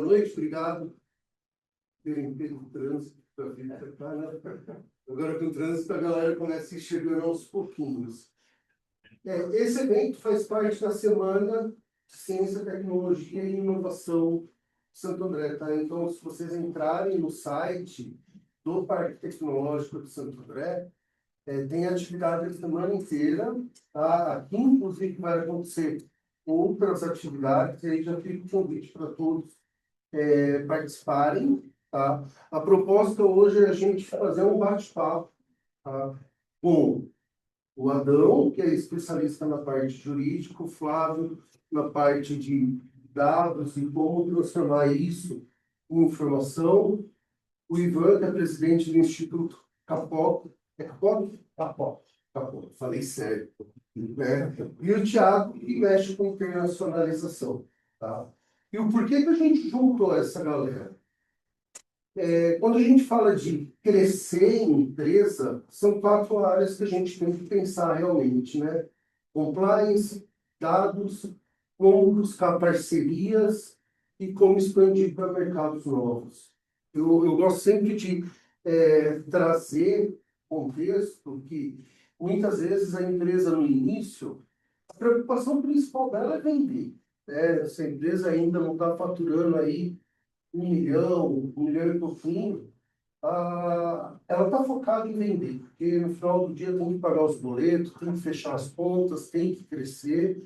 Boa noite, obrigado por terem feito o trânsito para vir para cá, né? Agora com o trânsito a galera começa a ir chegando aos pouquinhos. Esse evento faz parte da Semana de Ciência, Tecnologia e Inovação de Santo André, tá? Então, se vocês entrarem no site do Parque Tecnológico de Santo André, tem atividade a semana inteira, tá? Aqui, inclusive, vai acontecer outras atividades, e aí já fica o convite para todos participarem, tá? A proposta hoje é a gente fazer um bate-papo, tá? Com o Adão, que é especialista na parte jurídica, o Flávio na parte de dados e como transformar isso em informação, o Ivan, que é presidente do Instituto Capop, é Capop? Capop. Capop, falei sério, né? E o Thiago, que mexe com internacionalização, tá? E o porquê que a gente juntou essa galera? Quando a gente fala de crescer em empresa, são 4 áreas que a gente tem que pensar realmente, né? Compliance, dados, como buscar parcerias e como expandir para mercados novos. Eu gosto sempre de trazer contexto que, muitas vezes, a empresa, no início, a preocupação principal dela é vender, né? Se a empresa ainda não está faturando aí 1 milhão e pouquinho, ela está focada em vender, porque no final do dia tem que pagar os boletos, tem que fechar as contas, tem que crescer,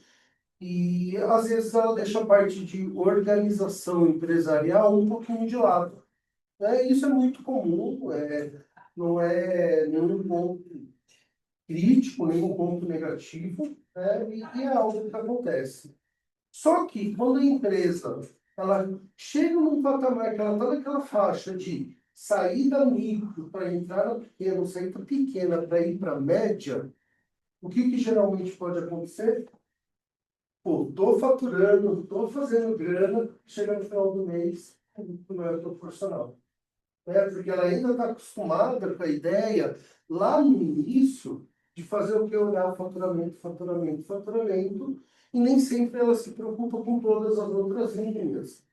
e às vezes ela deixa a parte de organização empresarial um pouquinho de lado. Isso é muito comum, não é nenhum ponto crítico, nenhum ponto negativo, e é algo que acontece. Só que quando a empresa ela chega num patamar que ela está naquela faixa de sair da micro para entrar na pequena, sair da pequena para ir para a média, o que geralmente pode acontecer? Pô, estou faturando, estou fazendo grana, chega no final do mês, não é proporcional. Porque ela ainda está acostumada com a ideia, lá no início, de fazer o que? Olhar faturamento, faturamento, faturamento, e nem sempre ela se preocupa com todas as outras linhas,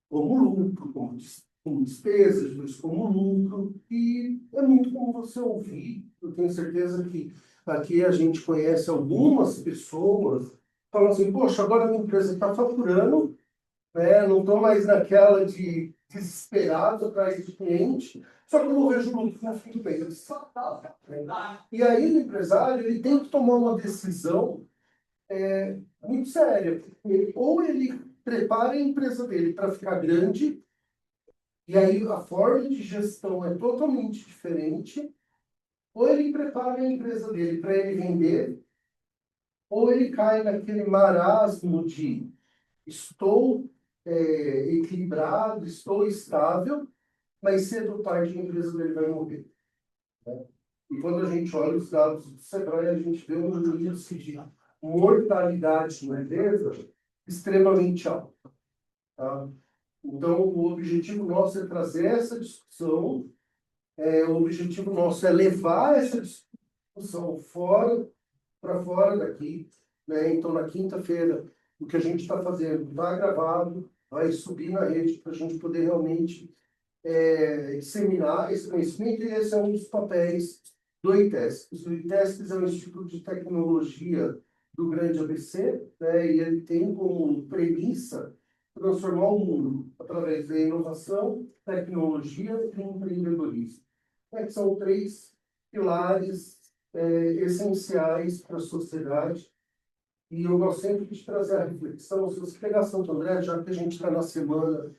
como lucro, como despesas, depois como lucro, e é muito como você ouvir. Eu tenho certeza que aqui a gente conhece algumas pessoas falando assim, poxa, agora a minha empresa está faturando, né? Não estou mais naquela de desesperado atrás de cliente, só que eu não vejo lucro no fim do mês. E aí o empresário ele tem que tomar uma decisão muito séria. Ou ele prepara a empresa dele para ficar grande, e aí a forma de gestão é totalmente diferente, ou ele prepara a empresa dele para ele vender, ou ele cai naquele marasmo de estou equilibrado, estou estável, mas cedo ou tarde a empresa dele vai morrer. E quando a gente olha os dados do Sebrae, a gente vê um índice de mortalidade na empresa extremamente alto. Tá? Então, o objetivo nosso é trazer essa discussão, o objetivo nosso é levar essa discussão para fora daqui, né? Então, na quinta-feira, o que a gente está fazendo está gravado, vai subir na rede para a gente poder realmente disseminar esse conhecimento, e esse é um dos papéis do ITESP. O ITESP é um Instituto de Tecnologia do Grande ABC, né? E ele tem como premissa transformar o mundo através da inovação, tecnologia e empreendedorismo. Que são 3 pilares essenciais para a sociedade. E eu gosto sempre de trazer a reflexão. Se você pegar Santo André, já que a gente está na semana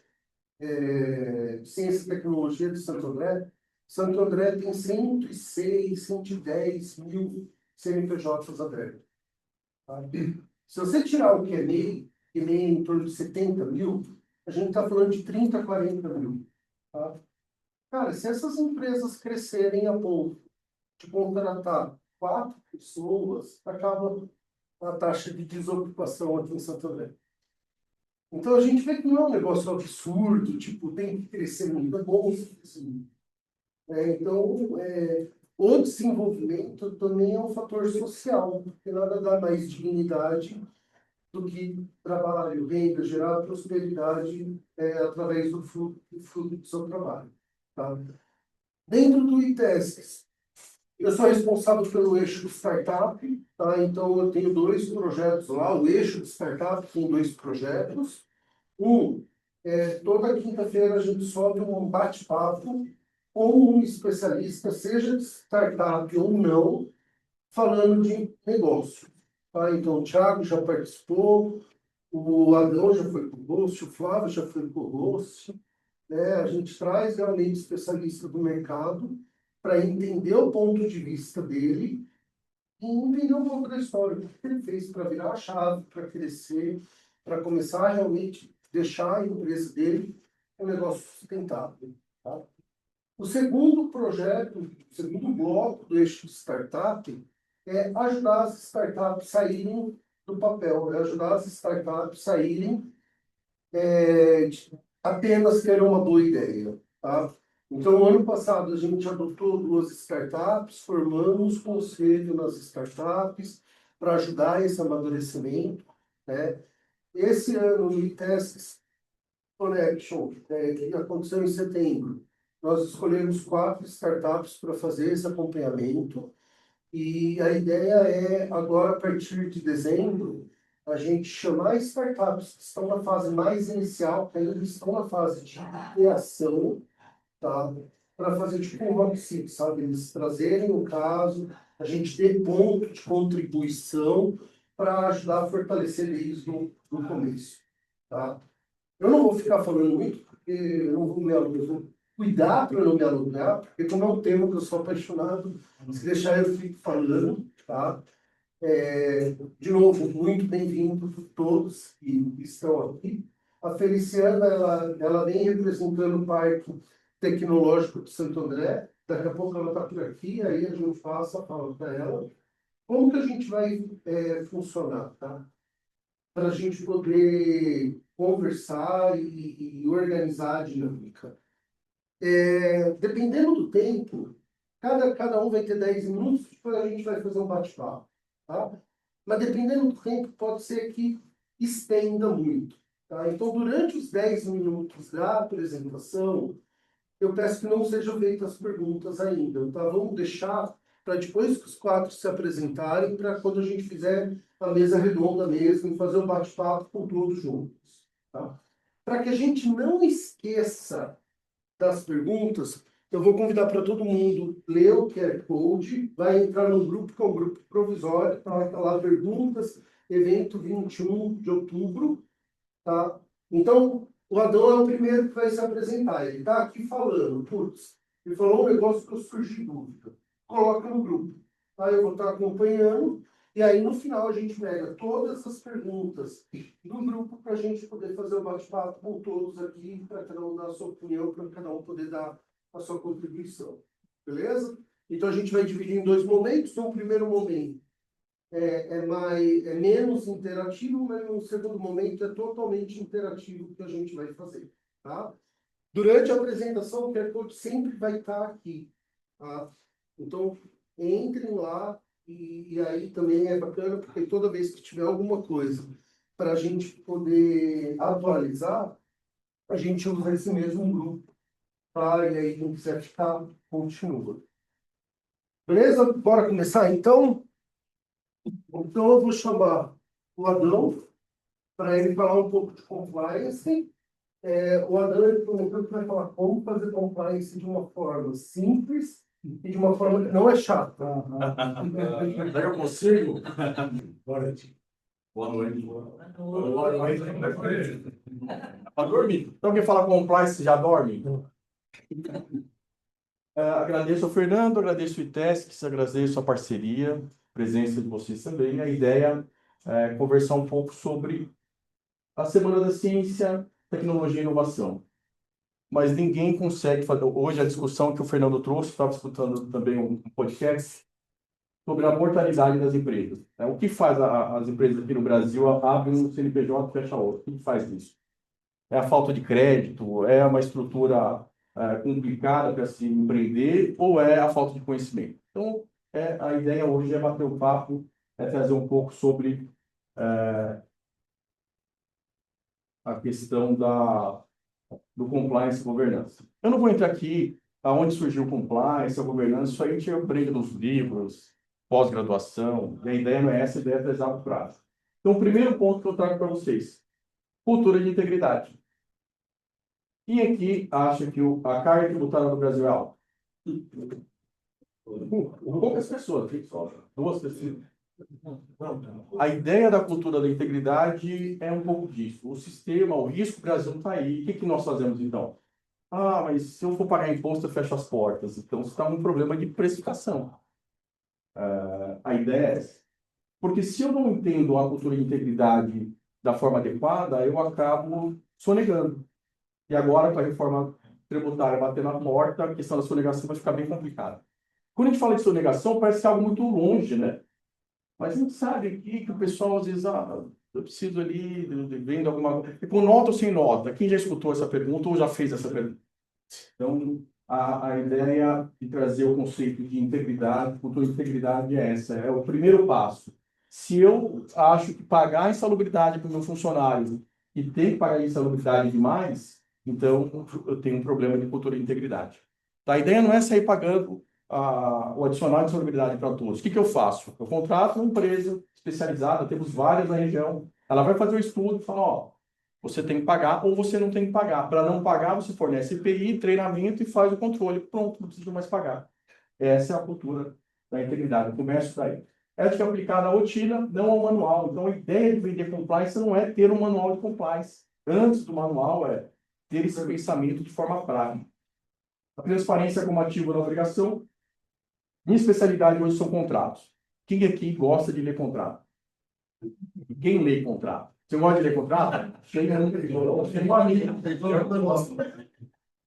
Ciência e Tecnologia de Santo André, Santo André tem 106, 110 mil CNPJs abertos. Tá? Se você tirar o QMEI, que é em torno de 70 mil, a gente está falando de 30, 40 mil. Tá? Cara, se essas empresas crescerem a ponto de contratar 4 pessoas, acaba a taxa de desocupação aqui em Santo André. Então a gente vê que não é um negócio absurdo, tipo, tem que crescer muito, é bom assim. Então, o desenvolvimento também é um fator social, porque nada dá mais dignidade do que trabalho, renda, gerar prosperidade através do fruto do seu trabalho. Tá? Dentro do ITESC, eu sou responsável pelo eixo startup, tá? Então eu tenho 2 projetos lá. O eixo de startup tem 2 projetos. Toda quinta-feira a gente sobe um bate-papo com um especialista, seja de startup ou não, falando de negócio. Tá? Então, o Thiago já participou, o Adão já foi co-host, o Flávio já foi co-host. Né? A gente traz realmente especialista do mercado para entender o ponto de vista dele e entender um pouco da história, o que ele fez para virar a chave, para crescer, para começar a realmente deixar a empresa dele um negócio sustentável. Tá? O segundo projeto, o segundo bloco do eixo de startup é ajudar as startups a saírem do papel, é ajudar as startups a saírem apenas ter uma boa ideia. Tá? Então, no ano passado, a gente adotou 2 startups, formamos conselho nas startups para ajudar esse amadurecimento. Né? Esse ano, no ITESC Connection, que aconteceu em setembro, nós escolhemos 4 startups para fazer esse acompanhamento. E a ideia é, agora, a partir de dezembro, a gente chamar startups que estão na fase mais inicial, que ainda estão na fase de criação, tá? Para fazer tipo um rock six, sabe? Eles trazerem o caso, a gente ter ponto de contribuição para ajudar a fortalecer eles no começo, tá? Eu não vou ficar falando muito, porque eu não vou me alugar, eu vou cuidar para não me alugar, porque como é um tema que eu sou apaixonado, se deixar eu fico falando, tá? De novo, muito bem-vindo todos que estão aqui. A Feliciana, ela vem representando o Parque Tecnológico de Santo André. Daqui a pouco ela está por aqui, aí a gente passa a fala para ela. Como que a gente vai funcionar, tá? Para a gente poder conversar e organizar a dinâmica. Dependendo do tempo, cada um vai ter 10 minutos, depois a gente vai fazer um bate-papo. Tá? Mas dependendo do tempo, pode ser que estenda muito. Tá? Então, durante os 10 minutos da apresentação, eu peço que não sejam feitas perguntas ainda. Tá? Vamos deixar para depois que os 4 se apresentarem, para quando a gente fizer a mesa redonda mesmo, e fazer um bate-papo com todos juntos. Tá? Para que a gente não esqueça das perguntas, eu vou convidar para todo mundo ler o QR Code, vai entrar no grupo, que é um grupo provisório, tá? Vai estar lá perguntas, evento 21 de outubro, tá? Então, o Adão é o primeiro que vai se apresentar, ele está aqui falando, putz, ele falou um negócio que eu surgi dúvida, coloca no grupo, tá? Eu vou estar acompanhando, e aí no final a gente pega todas as perguntas do grupo para a gente poder fazer o bate-papo com todos aqui, para cada um dar a sua opinião, para cada um poder dar a sua contribuição. Beleza? Então a gente vai dividir em 2 momentos. No primeiro momento é menos interativo, mas no segundo momento é totalmente interativo que a gente vai fazer. Tá? Durante a apresentação, o QR Code sempre vai estar aqui. Tá? Então, entrem lá e aí também é bacana, porque toda vez que tiver alguma coisa para a gente poder atualizar, a gente usa esse mesmo grupo. Tá? E aí, quem quiser ficar, continua. Beleza? Bora começar então? Então, eu vou chamar o Adão para ele falar um pouco de compliance. O Adão ele prometeu que vai falar como fazer compliance de uma forma simples e de uma forma que não é chata. Será que eu consigo? Boa noite. Boa noite. Boa noite. Para dormir. Então, quem fala compliance já dorme? Agradeço ao Fernando, agradeço o ITESC, agradeço a parceria, a presença de vocês também. A ideia é conversar um pouco sobre a Semana da Ciência, Tecnologia e Inovação. Mas ninguém consegue fazer. Hoje, a discussão que o Fernando trouxe, estava escutando também um podcast sobre a mortalidade das empresas. O que faz as empresas aqui no Brasil? Abrem um CNPJ e fecha outro. O que faz isso? É a falta de crédito? É uma estrutura complicada para se empreender? Ou é a falta de conhecimento? Então, a ideia hoje é bater o papo, é trazer um pouco sobre a questão do compliance e governança. Eu não vou entrar aqui aonde surgiu o compliance, a governança, isso aí a gente aprende nos livros, pós-graduação, e a ideia não é essa, a ideia é trazer algo prático. Então, o primeiro ponto que eu trago para vocês, cultura de integridade. Quem aqui acha que a carga tributária do Brasil é alta? Poucas pessoas, só 2 pessoas. A ideia da cultura da integridade é um pouco disso. O sistema, o risco, o Brasil está aí. O que que nós fazemos então? Ah, mas se eu for pagar imposto, eu fecho as portas. Então, você está um problema de precificação. A ideia é essa. Porque se eu não entendo a cultura de integridade da forma adequada, eu acabo sonegando. E agora, com a reforma tributária batendo na porta, a questão da sonegação vai ficar bem complicada. Quando a gente fala de sonegação, parece algo muito longe, né? Mas a gente sabe aqui que o pessoal, às vezes, eu preciso ali, vendo alguma coisa. E com nota ou sem nota? Quem já escutou essa pergunta ou já fez essa pergunta? Então, a ideia de trazer o conceito de integridade, cultura de integridade é essa, é o primeiro passo. Se eu acho que pagar insalubridade para o meu funcionário e tem que pagar insalubridade demais, então eu tenho um problema de cultura de integridade. Tá? A ideia não é sair pagando o adicional de insalubridade para todos. O que que eu faço? Eu contrato uma empresa especializada, temos várias na região, ela vai fazer o estudo e fala, ó, você tem que pagar ou você não tem que pagar. Para não pagar, você fornece EPI, treinamento e faz o controle. Pronto, não precisa mais pagar. Essa é a cultura da integridade. O comércio daí. Ética aplicada à rotina, não ao manual. Então, a ideia de vender compliance não é ter um manual de compliance. Antes do manual, é ter esse pensamento de forma prática. A transparência como ativo da obrigação. Minha especialidade hoje são contratos. Quem aqui gosta de ler contrato? Quem lê contrato? Você gosta de ler contrato? Chega no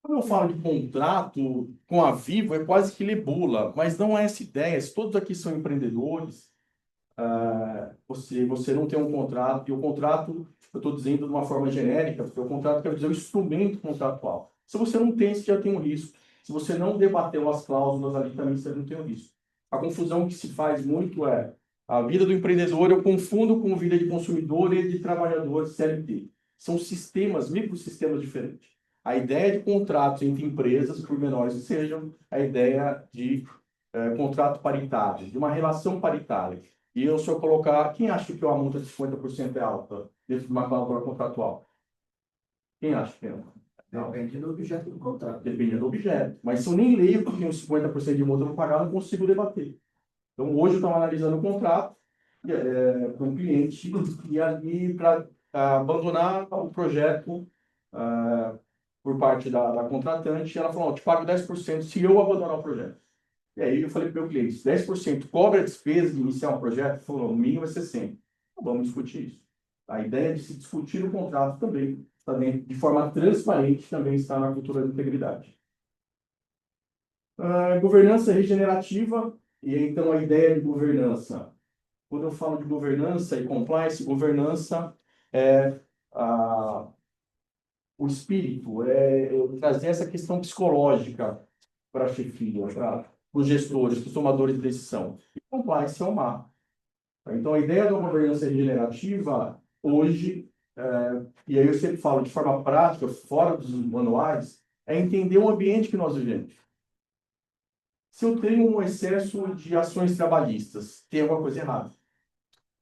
Quando eu falo de contrato com a Vivo, é quase que ler bula, mas não é essa ideia. Se todos aqui são empreendedores, você não tem um contrato, e o contrato, eu estou dizendo de uma forma genérica, porque o contrato quer dizer o instrumento contratual. Se você não tem, você já tem um risco. Se você não debateu as cláusulas ali, também você não tem um risco. A confusão que se faz muito é a vida do empreendedor, eu confundo com vida de consumidor e de trabalhador CLT. São sistemas, microsistemas diferentes. A ideia de contratos entre empresas, por menores que sejam, a ideia de contrato paritário, de uma relação paritária. E eu, se eu colocar, quem acha que a multa de 50% é alta dentro de uma cláusula contratual? Quem acha que é? Depende do objeto do contrato. Depende do objeto. Mas se eu nem leio porque os 50% de multa não pagar, não consigo debater. Então, hoje eu estava analisando o contrato com um cliente e ali para abandonar o projeto por parte da contratante, ela falou, te pago 10% se eu abandonar o projeto. E aí eu falei para o meu cliente, 10% cobra a despesa de iniciar um projeto? Ele falou, o mínimo vai ser 100. Então, vamos discutir isso. A ideia de se discutir o contrato também, de forma transparente, também está na cultura da integridade. Governança regenerativa, e então a ideia de governança. Quando eu falo de governança e compliance, governança é o espírito, é trazer essa questão psicológica para a chefia, para os gestores, para os tomadores de decisão. E compliance é o mar. Então, a ideia da governança regenerativa, hoje, e aí eu sempre falo de forma prática, fora dos manuais, é entender o ambiente que nós vivemos. Se eu tenho um excesso de ações trabalhistas, tem alguma coisa errada.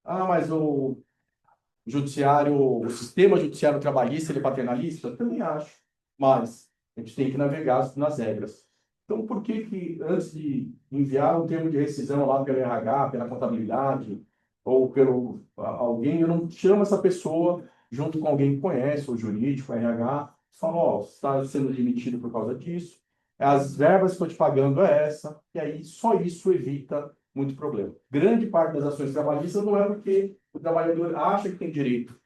Ah, mas o judiciário, o sistema judiciário trabalhista, ele é paternalista? Eu também acho. Mas a gente tem que navegar nas regras. Então, por que que antes de enviar um termo de rescisão lá pelo RH, pela contabilidade, ou pelo alguém, eu não chamo essa pessoa junto com alguém que conhece, o jurídico, o RH, falo, ó, você está sendo demitido por causa disso, as verbas que estou te pagando é essa, e aí só isso evita muito problema. Grande parte das ações trabalhistas não é porque o trabalhador acha que tem direito,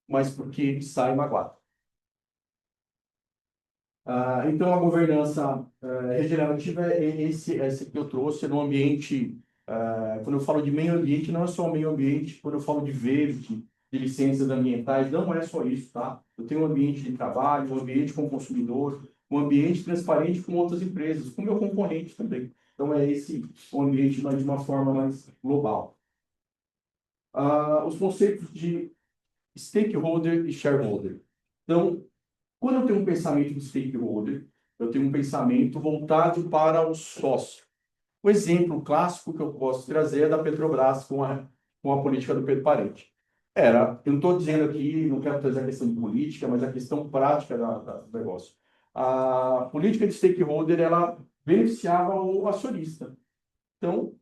mas porque ele sai magoado. Então, a governança regenerativa é esse que eu trouxe no ambiente. Quando eu falo de meio ambiente, não é só o meio ambiente, quando eu falo de verde, de licenças ambientais, não é só isso, tá? Eu tenho um ambiente de trabalho, um ambiente com o consumidor, um ambiente transparente com outras empresas, com o meu concorrente também. Então, é esse o ambiente, mas de uma forma mais global. Os conceitos de stakeholder e shareholder. Então, quando eu tenho um pensamento de stakeholder, eu tenho um pensamento voltado para o sócio. O exemplo clássico que eu posso trazer é da Petrobras com a política do Pedro Parente. Eu não estou dizendo aqui, não quero trazer a questão de política, mas a questão prática do negócio. A política de stakeholder, ela beneficiava o acionista. Então,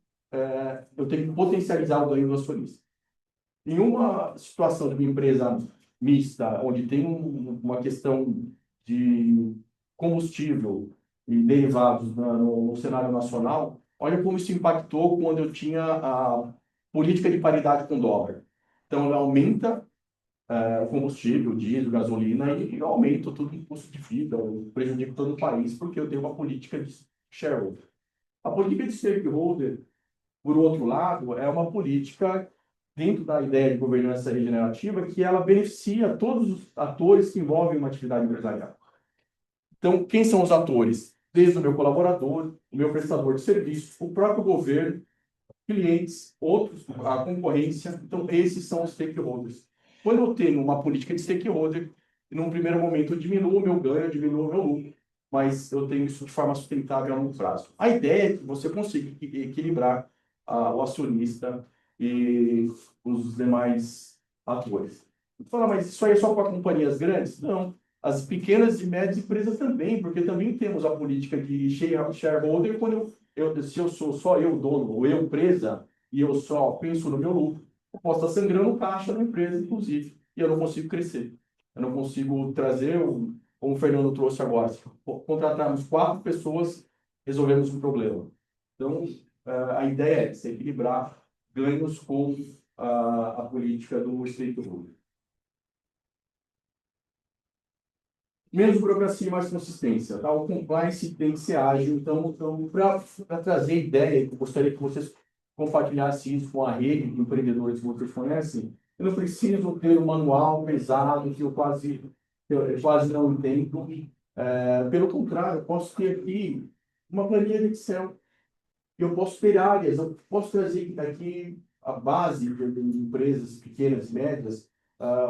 eu tenho que potencializar o ganho do acionista. Em uma situação de uma empresa mista, onde tem uma questão de combustível e derivados no cenário nacional, olha como isso impactou quando eu tinha a política de paridade com o dólar. Então, ela aumenta o combustível, o diesel, gasolina, e eu aumento tudo o custo de vida, eu prejudico todo o país, porque eu tenho uma política de shareholder. A política de stakeholder, por outro lado, é uma política dentro da ideia de governança regenerativa que ela beneficia todos os atores que envolvem uma atividade empresarial. Então, quem são os atores? Desde o meu colaborador, o meu prestador de serviço, o próprio governo, clientes, outros, a concorrência. Então, esses são os stakeholders. Quando eu tenho uma política de stakeholder, num primeiro momento eu diminuo o meu ganho, eu diminuo o meu lucro, mas eu tenho isso de forma sustentável a longo prazo. A ideia é que você consiga equilibrar o acionista e os demais atores. Você fala, mas isso aí é só para companhias grandes? Não. As pequenas e médias empresas também, porque também temos a política de shareholder quando se eu sou só eu dono, ou eu empresa, e eu só penso no meu lucro, eu posso estar sangrando o caixa da empresa, inclusive, e eu não consigo crescer. Eu não consigo trazer, como o Fernando trouxe agora, se contratarmos 4 pessoas, resolvemos um problema. Então, a ideia é se equilibrar ganhos com a política do stakeholder. Menos burocracia e mais consistência. Tá? O compliance tem que ser ágil. Então para trazer ideia, eu gostaria que vocês compartilhassem isso com a rede de empreendedores que vocês conhecem. Eu não preciso ter um manual pesado que eu quase não entendo. Pelo contrário, eu posso ter aqui uma planilha de Excel. Eu posso ter áreas, eu posso trazer aqui a base de empresas pequenas e médias.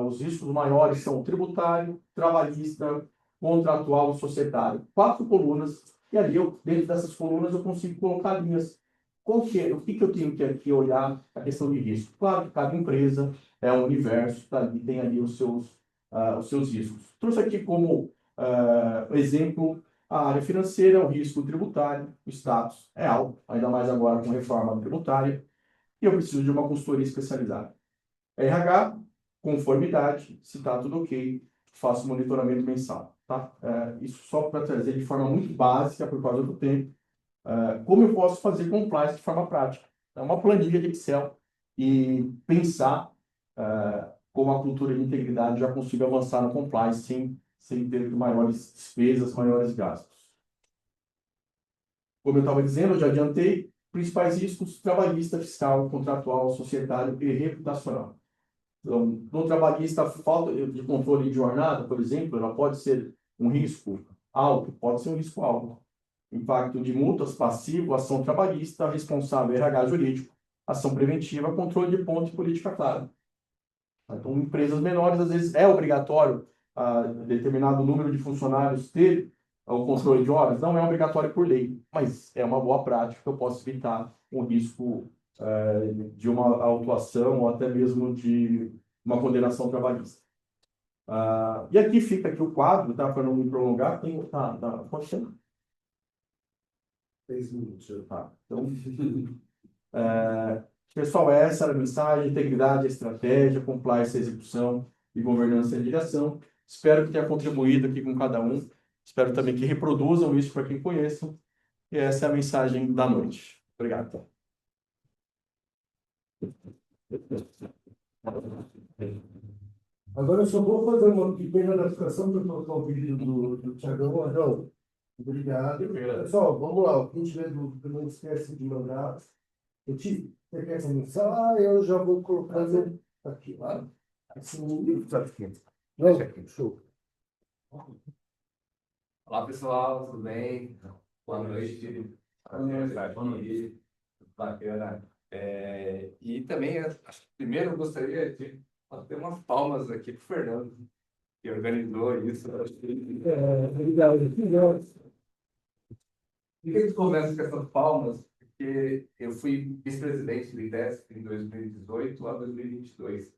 Os riscos maiores são tributário, trabalhista, contratual e societário. 4 colunas, e ali, dentro dessas colunas, eu consigo colocar linhas. O que eu tenho que aqui olhar a questão de risco? Claro que cada empresa é um universo, tá, e tem ali os seus riscos. Trouxe aqui como exemplo a área financeira, o risco tributário, o status é alto, ainda mais agora com reforma tributária, e eu preciso de uma consultoria especializada. RH, conformidade, se está tudo ok, faço monitoramento mensal. Tá? Isso só para trazer de forma muito básica, por causa do tempo, como eu posso fazer compliance de forma prática. É uma planilha de Excel e pensar como a cultura de integridade já consigo avançar no compliance sem ter maiores despesas, maiores gastos. Como eu estava dizendo, eu já adiantei, principais riscos: trabalhista, fiscal, contratual, societário e reputacional. Então, no trabalhista, a falta de controle de jornada, por exemplo, ela pode ser um risco alto, pode ser um risco alto. Impacto de multas, passivo, ação trabalhista, responsável RH jurídico, ação preventiva, controle de ponto e política clara. Então, empresas menores, às vezes, é obrigatório determinado número de funcionários ter o controle de horas. Não é obrigatório por lei, mas é uma boa prática que eu posso evitar um risco de uma autuação ou até mesmo de uma condenação trabalhista. E aqui fica aqui o quadro, tá? Para não me prolongar, pode ser? 6 minutos. Tá. Então, pessoal, essa era a mensagem: integridade, estratégia, compliance, execução e governança e direção. Espero que tenha contribuído aqui com cada um. Espero também que reproduzam isso para quem conheçam. E essa é a mensagem da noite. Obrigado. Agora eu só vou fazer uma pequena adaptação para colocar o vídeo do Thiagão. Adão, obrigado. Pessoal, vamos lá. Quem tiver dúvida, não esquece de mandar. Você quer essa mensagem? Eu já vou colocando aqui, lá. Assim, tá aqui. Não, show. Olá pessoal, tudo bem? Boa noite. Boa noite. Bacana. E também, acho que primeiro eu gostaria de bater umas palmas aqui para o Fernando, que organizou isso. Por que a gente começa com essas palmas? Porque eu fui vice-presidente do IDESC em 2018 a 2022.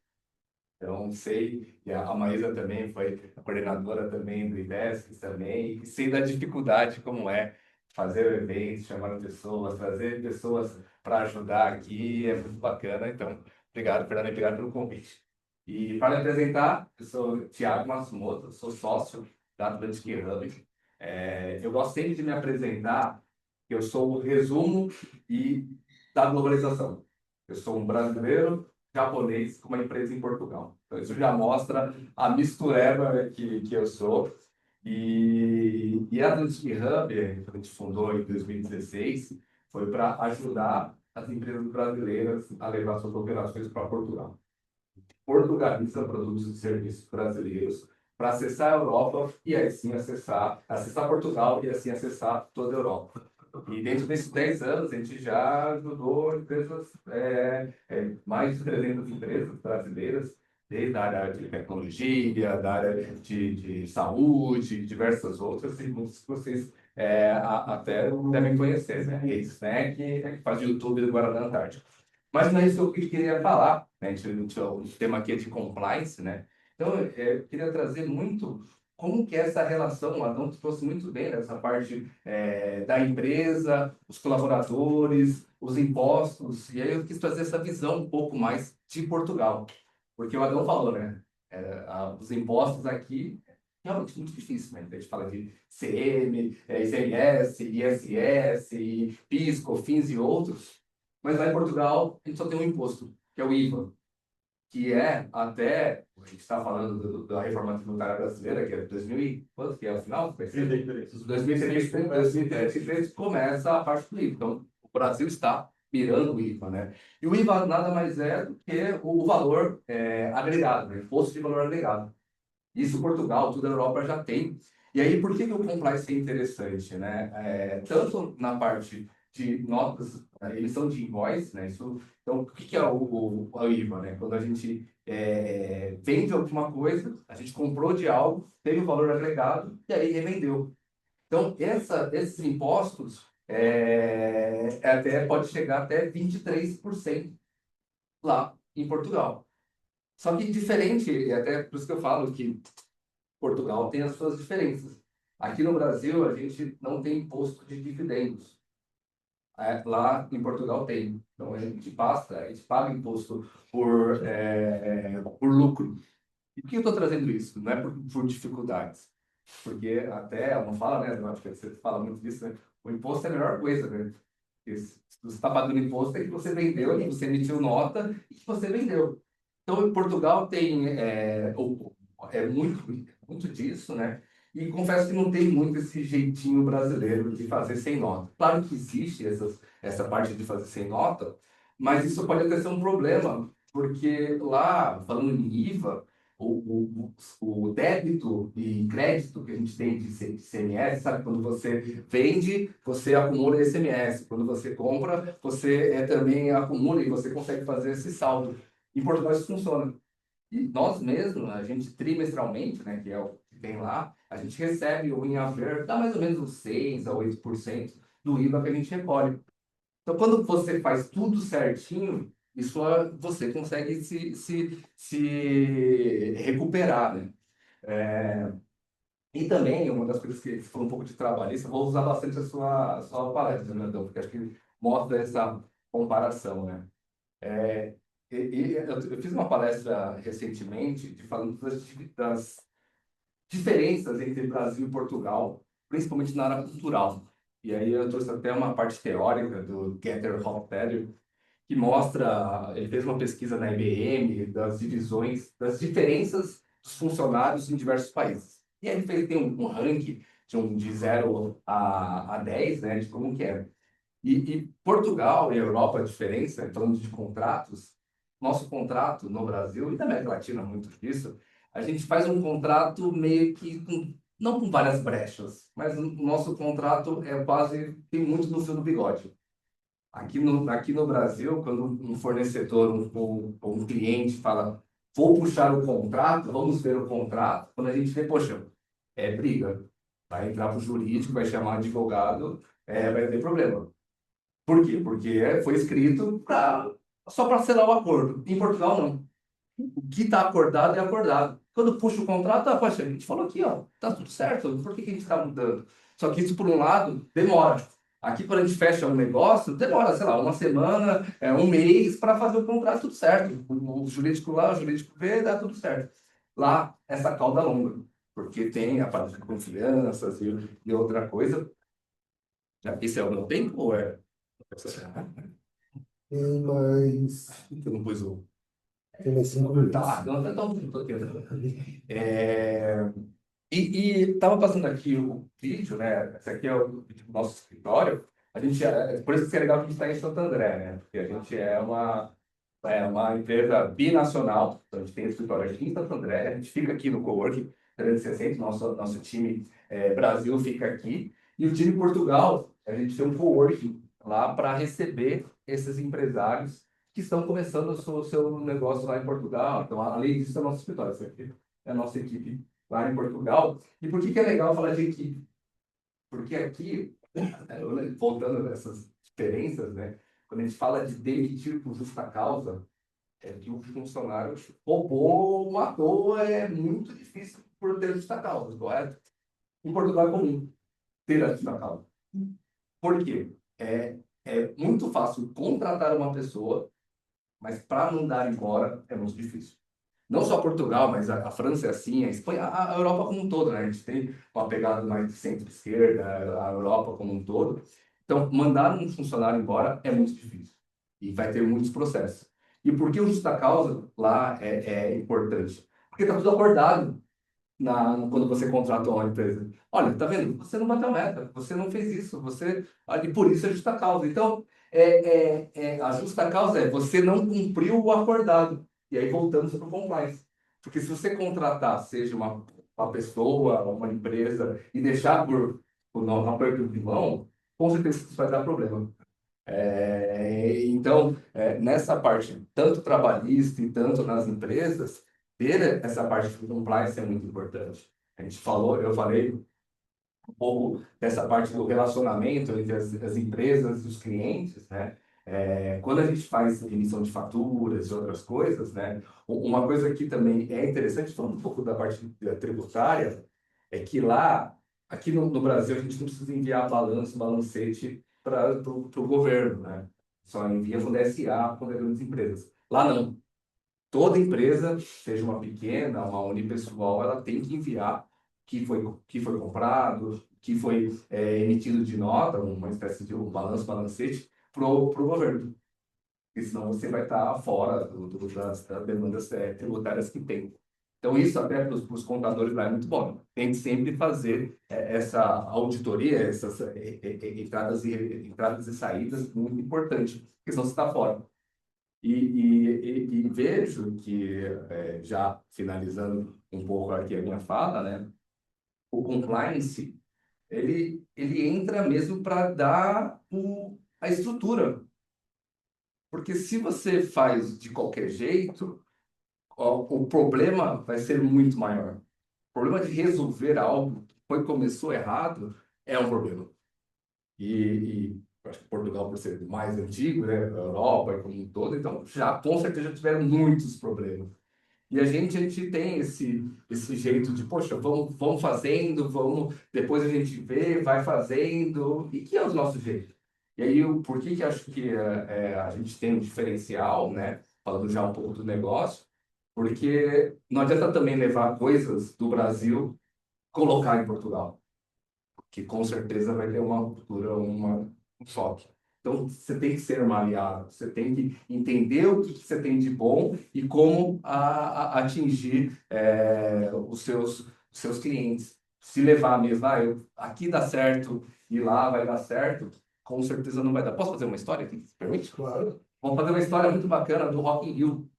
Então, sei, e a Maísa também foi a coordenadora também do IDESC também, e sei da dificuldade como é fazer eventos, chamar pessoas, trazer pessoas para ajudar aqui, é muito bacana. Então, obrigado, Fernando, e obrigado pelo convite. E para me apresentar, eu sou Thiago Matsumoto, sou sócio da Atlantic Hub. Eu gosto sempre de me apresentar, eu sou o resumo da globalização. Eu sou um brasileiro japonês com uma empresa em Portugal. Então, isso já mostra a mistureba que eu sou. E a Atlantic Hub, que a gente fundou em 2016, foi para ajudar as empresas brasileiras a levar suas operações para Portugal. Portugaliza produtos e serviços brasileiros para acessar a Europa e aí sim acessar Portugal e assim acessar toda a Europa. E dentro desses 10 anos, a gente já ajudou empresas, mais de 300 empresas brasileiras, desde a área de tecnologia, da área de saúde, diversas outras, e muitos que vocês até devem conhecer, né? Eles, né? Que faz YouTube do Guaraná Antártico. Mas não é isso que eu queria falar, né? O tema aqui é de compliance, né? Então, eu queria trazer muito como que é essa relação, o Adão trouxe muito bem nessa parte da empresa, os colaboradores, os impostos, e aí eu quis trazer essa visão um pouco mais de Portugal, porque o Adão falou, né? Os impostos aqui é realmente muito difícil, né? A gente fala de CM, ICMS, ISS, PIS, COFINS e outros, mas lá em Portugal a gente só tem um imposto, que é o IVA, que é até, a gente está falando da reforma tributária brasileira, que é 2000 e quanto que é o final? 2033 começa a parte do IVA. Então, o Brasil está mirando o IVA, né? E o IVA nada mais é do que o valor agregado, né? Imposto de valor agregado. Isso Portugal, toda a Europa já tem. E aí, por que o compliance é interessante, né? Tanto na parte de notas, emissão de invoice, né? Então, o que é o IVA, né? Quando a gente vende alguma coisa, a gente comprou de algo, teve o valor agregado e aí revendeu. Então, esses impostos até pode chegar até 23% lá em Portugal. Só que diferente, e até por isso que eu falo que Portugal tem as suas diferenças. Aqui no Brasil, a gente não tem imposto de dividendos. Lá em Portugal tem. Então, a gente paga imposto por lucro. E por que eu estou trazendo isso? Não é por dificuldades. Porque até, ela não fala, né? Eu acho que você fala muito disso, né? O imposto é a melhor coisa, né? Porque se você está pagando imposto, é que você vendeu, que você emitiu nota e que você vendeu. Então, em Portugal tem muito disso, né? E confesso que não tem muito esse jeitinho brasileiro de fazer sem nota. Claro que existe essa parte de fazer sem nota, mas isso pode até ser um problema, porque lá, falando em IVA, o débito e crédito que a gente tem de ICMS, sabe? Quando você vende, você acumula ICMS. Quando você compra, você também acumula e você consegue fazer esse saldo. Em Portugal isso funciona. E nós mesmos, a gente trimestralmente, né, que é o que tem lá, a gente recebe o Inhaver, dá mais ou menos uns 6 a 8% do IVA que a gente recolhe. Então, quando você faz tudo certinho, você consegue se recuperar, né? E também, uma das coisas que você falou um pouco de trabalhista, eu vou usar bastante a sua palestra, né, Adão? Porque acho que mostra essa comparação, né? Eu fiz uma palestra recentemente falando das diferenças entre Brasil e Portugal, principalmente na área cultural. E aí eu trouxe até uma parte teórica do Getter Hofstadter, que mostra, ele fez uma pesquisa na IBM das divisões, das diferenças dos funcionários em diversos países. E aí tem um ranking de 0 a 10, né, de como que é. E Portugal e a Europa, a diferença, falando de contratos, nosso contrato no Brasil, e na América Latina, muito disso, a gente faz um contrato meio que, não com várias brechas, mas o nosso contrato tem muito no fio do bigode. Aqui no Brasil, quando um fornecedor ou um cliente fala, vou puxar o contrato, vamos ver o contrato, quando a gente vê, poxa, é briga. Vai entrar para o jurídico, vai chamar advogado, vai ter problema. Por quê? Porque foi escrito só para selar o acordo. Em Portugal, não. O que está acordado é acordado. Quando puxa o contrato, poxa, a gente falou aqui, ó, tá tudo certo, por que que a gente está mudando? Só que isso, por um lado, demora. Aqui, quando a gente fecha um negócio, demora, sei lá, uma semana, um mês para fazer o contrato, tudo certo. O jurídico lá, o jurídico vê, dá tudo certo. Lá, essa cauda longa, porque tem a parte de confianças e outra coisa. Esse é o meu tempo ou é? Tem mais, Eu não pus o. tem mais 5 minutos. Tá, então, tô tentando. E estava passando aqui o vídeo, né? Esse aqui é o vídeo do nosso escritório. A gente, por isso que é legal que a gente está em Santo André, né? Porque a gente é uma empresa binacional. Então, a gente tem escritório aqui em Santo André, a gente fica aqui no Coworking 360, nosso time Brasil fica aqui. E o time Portugal, a gente tem um Coworking lá para receber esses empresários que estão começando o seu negócio lá em Portugal. Então, além disso, é o nosso escritório. Isso aqui é a nossa equipe lá em Portugal. E por que é legal falar de equipe? Porque aqui, voltando nessas diferenças, né? Quando a gente fala de demitir por justa causa, é que o funcionário roubou, matou, é muito difícil por ter justa causa, correto? Em Portugal é comum ter a justa causa. Por quê? É muito fácil contratar uma pessoa, mas para mandar embora é muito difícil. Não só Portugal, mas a França é assim, a Espanha, a Europa como um todo, né? A gente tem uma pegada mais de centro-esquerda, a Europa como um todo. Então, mandar um funcionário embora é muito difícil e vai ter muitos processos. E por que o justa causa lá é importante? Porque está tudo acordado quando você contrata uma empresa. Olha, tá vendo? Você não bateu a meta, você não fez isso, e por isso é justa causa. Então, a justa causa é você não cumpriu o acordado. E aí voltamos para o compliance. Porque se você contratar, seja uma pessoa, uma empresa, e deixar por não aperto de mão, com certeza isso vai dar problema. Então, nessa parte, tanto trabalhista e tanto nas empresas, ter essa parte de compliance é muito importante. Eu falei um pouco dessa parte do relacionamento entre as empresas e os clientes, né? Quando a gente faz emissão de faturas e outras coisas, né? Uma coisa que também é interessante, falando um pouco da parte tributária, é que aqui no Brasil, a gente não precisa enviar balancete para o governo, né? Só envia para o DSA, para grandes empresas. Lá não. Toda empresa, seja uma pequena, uma unipessoal, ela tem que enviar que foi comprado, que foi emitido de nota, uma espécie de um balancete, para o governo. Porque senão você vai estar fora das demandas tributárias que tem. Então, isso até para os contadores lá é muito bom. Tem que sempre fazer essa auditoria, essas entradas e saídas, muito importante, porque senão você está fora. E vejo que, já finalizando um pouco aqui a minha fala, né, o compliance, ele entra mesmo para dar a estrutura. Porque se você faz de qualquer jeito, o problema vai ser muito maior. O problema de resolver algo que começou errado é um problema. E acho que Portugal, por ser mais antigo, né, a Europa e como um todo, então já com certeza já tiveram muitos problemas. E a gente tem esse jeito de, poxa, vamos fazendo, depois a gente vê, vai fazendo, e que é o nosso jeito. E aí, por que acho que a gente tem um diferencial, né? Falando já um pouco do negócio, porque não adianta também levar coisas do Brasil, colocar em Portugal, que com certeza vai ter uma cultura, um choque. Então, você tem que ser uma aliada, você tem que entender o que você tem de bom e como atingir os seus clientes. Se levar mesmo, aqui dá certo e lá vai dar certo, com certeza não vai dar. Posso fazer uma história aqui? Permite? Claro. Vamos fazer uma história muito bacana do Rock in Rio.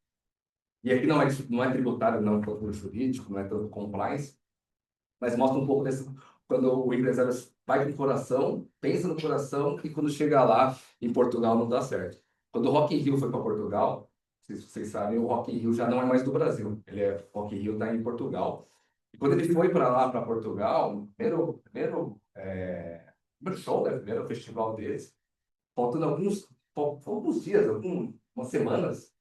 E aqui não é tributário, não é tanto jurídico, não é tanto compliance, mas mostra um pouco quando o empresário vai com o coração, pensa no coração, e quando chega lá, em Portugal, não dá certo. Quando o Rock in Rio foi para Portugal, sei se vocês sabem, o Rock in Rio já não é mais do Brasil. O Rock in Rio está em Portugal. E quando ele foi para lá, para Portugal, o primeiro show, né, primeiro festival deles, faltando alguns dias, algumas semanas,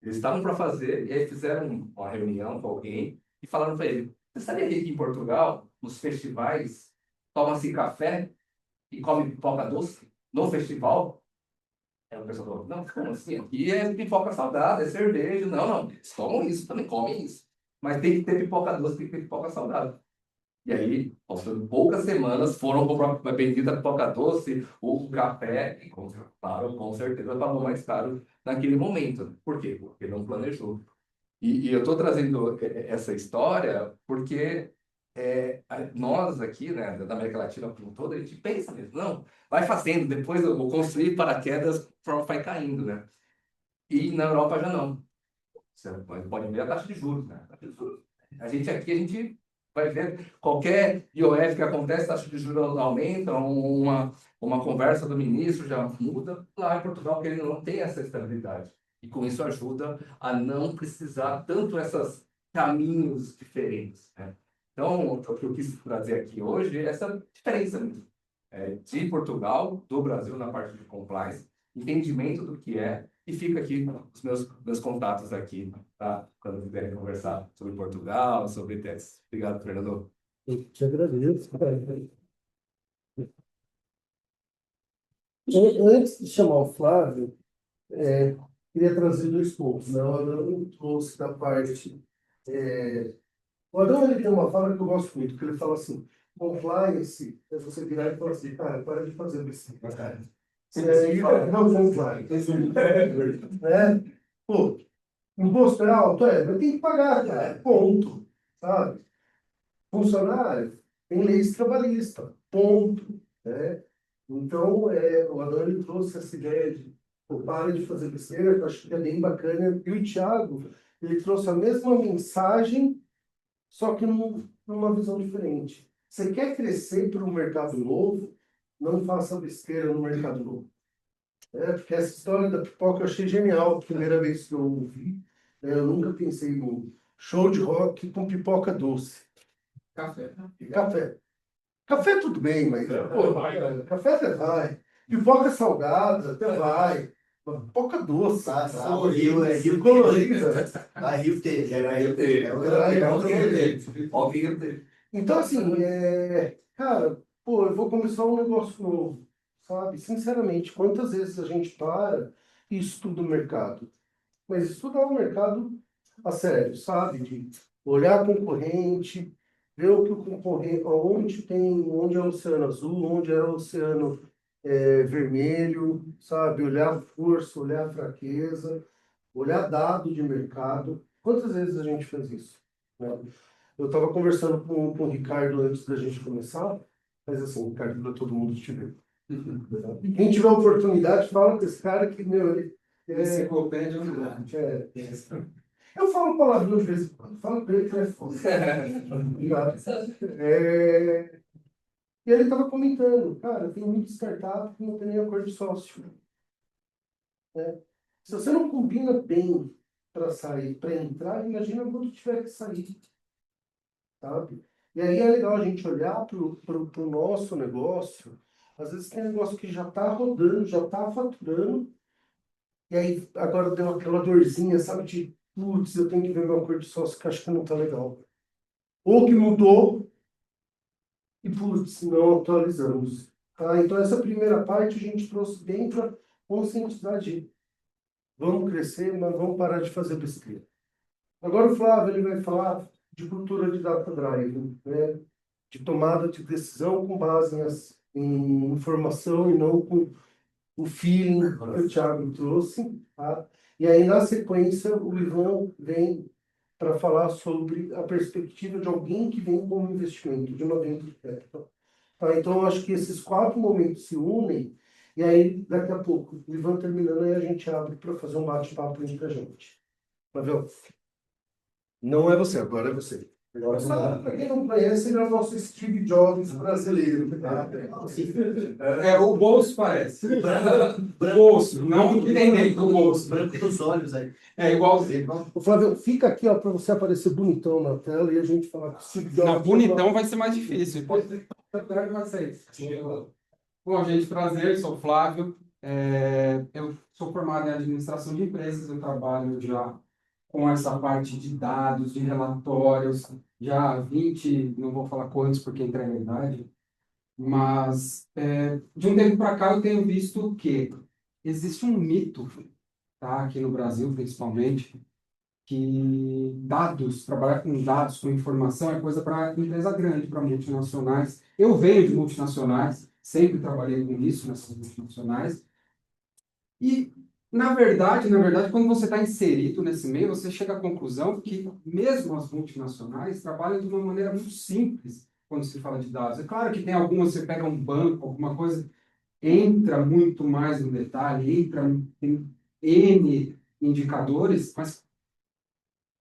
eles estavam para fazer, e aí fizeram uma reunião com alguém e falaram para ele: você sabia que aqui em Portugal, nos festivais, toma-se café e come pipoca doce no festival? Aí o pessoal falou: não, como assim? Aqui é pipoca salgada, é cerveja. Não, não, eles tomam isso, também comem isso. Mas tem que ter pipoca doce, tem que ter pipoca salgada. E aí, passando poucas semanas, foram comprar a bendita pipoca doce, o café, e claro, com certeza pagou mais caro naquele momento. Por quê? Porque não planejou. E eu estou trazendo essa história porque nós aqui, né, da América Latina como um todo, a gente pensa mesmo, não, vai fazendo, depois eu vou construir paraquedas, vai caindo, né? E na Europa já não. Você pode ver a taxa de juros, né? A taxa de juros. A gente vai ver qualquer IOF que acontece, a taxa de juros aumenta, uma conversa do ministro já muda. Lá em Portugal, que ele não tem essa estabilidade. E com isso ajuda a não precisar tanto esses caminhos diferentes, né? Então, o que eu quis trazer aqui hoje é essa diferença mesmo, de Portugal, do Brasil na parte de compliance, entendimento do que é, e fica aqui os meus contatos aqui, tá? Quando quiserem conversar sobre Portugal, sobre TES. Obrigado, Fernando. Eu te agradeço. Antes de chamar o Flávio, queria trazer dois pontos, né? O Adão trouxe da parte. O Adão ele tem uma fala que eu gosto muito, que ele fala assim: compliance é você virar e falar assim, cara, para de fazer besteira. Não, compliance. Né? Pô, imposto é alto, mas tem que pagar, cara. Ponto. Sabe? Funcionário tem leis trabalhistas. Ponto. Né? Então, o Adão ele trouxe essa ideia de pô, para de fazer besteira, que eu acho que é bem bacana. E o Thiago, ele trouxe a mesma mensagem, só que numa visão diferente. Você quer crescer para um mercado novo, não faça besteira no mercado novo. Porque essa história da pipoca eu achei genial, a primeira vez que eu ouvi. Eu nunca pensei em show de rock com pipoca doce. Café. E café. Café tudo bem, mas pô, café até vai. Pipoca salgada até vai. Mas pipoca doce. O Rio é Rio colorida. A Rio teve. Era Rio dele. Ó, o Rio dele. Então, assim, cara, pô, eu vou começar um negócio novo, sabe? Sinceramente, quantas vezes a gente para e estuda o mercado? Mas estudar o mercado a sério, sabe? De olhar a concorrente, ver o que o concorrente, onde é o oceano azul, onde é o oceano vermelho, sabe? Olhar a força, olhar a fraqueza, olhar dado de mercado. Quantas vezes a gente faz isso? Né? Eu estava conversando com o Ricardo antes da gente começar, mas assim, Ricardo, para todo mundo te ver. Quem tiver oportunidade, fala com esse cara que, meu, ele Enciclopédia ambulante. Eu falo palavrão de vez em quando, falo com ele que é foda. E ele estava comentando, cara, tem muito startup que não tem nem acordo de sócio. Né? Se você não combina bem para sair, para entrar, imagina quando tiver que sair. Sabe? E aí é legal a gente olhar para o nosso negócio. Às vezes tem negócio que já está rodando, já está faturando, e aí agora deu aquela dorzinha, sabe? De, putz, eu tenho que ver meu acordo de sócio que acho que não está legal. Ou que mudou, e putz, não atualizamos. Tá? Então essa primeira parte a gente trouxe bem para conscientizar de vamos crescer, mas vamos parar de fazer besteira. Agora o Flávio ele vai falar de cultura de data drive, né? De tomada de decisão com base em informação e não com o feeling que o Thiago trouxe. Tá? E aí, na sequência, o Ivan vem para falar sobre a perspectiva de alguém que vem com um investimento, de uma venture capital. Tá? Então, eu acho que esses quatro momentos se unem, e aí, daqui a pouco, o Ivan terminando, aí a gente abre para fazer um bate-papo entre a gente. Pavel, não é você, agora é você. Para quem não conhece, ele é o nosso Steve Jobs brasileiro. Tá? O bolso parece. Bolso, não o que tem dentro do bolso. Branco dos olhos aí. É igualzinho. Ô, Flávio, fica aqui ó, para você aparecer bonitão na tela e a gente falar com o Steve Jobs. Não, bonitão vai ser mais difícil. Pode ser que vocês. Bom, gente, prazer, sou o Flávio. Eu sou formado em administração de empresas, eu trabalho já com essa parte de dados, de relatórios, já há 20, não vou falar quantos porque entrega a idade, mas de um tempo para cá eu tenho visto que existe um mito, tá, aqui no Brasil principalmente, que dados, trabalhar com dados, com informação é coisa para empresa grande, para multinacionais. Eu venho de multinacionais, sempre trabalhei com isso nessas multinacionais. E, na verdade, quando você está inserido nesse meio, você chega à conclusão que mesmo as multinacionais trabalham de uma maneira muito simples quando se fala de dados. É claro que tem algumas, você pega um banco, alguma coisa, entra muito mais no detalhe, tem N indicadores, mas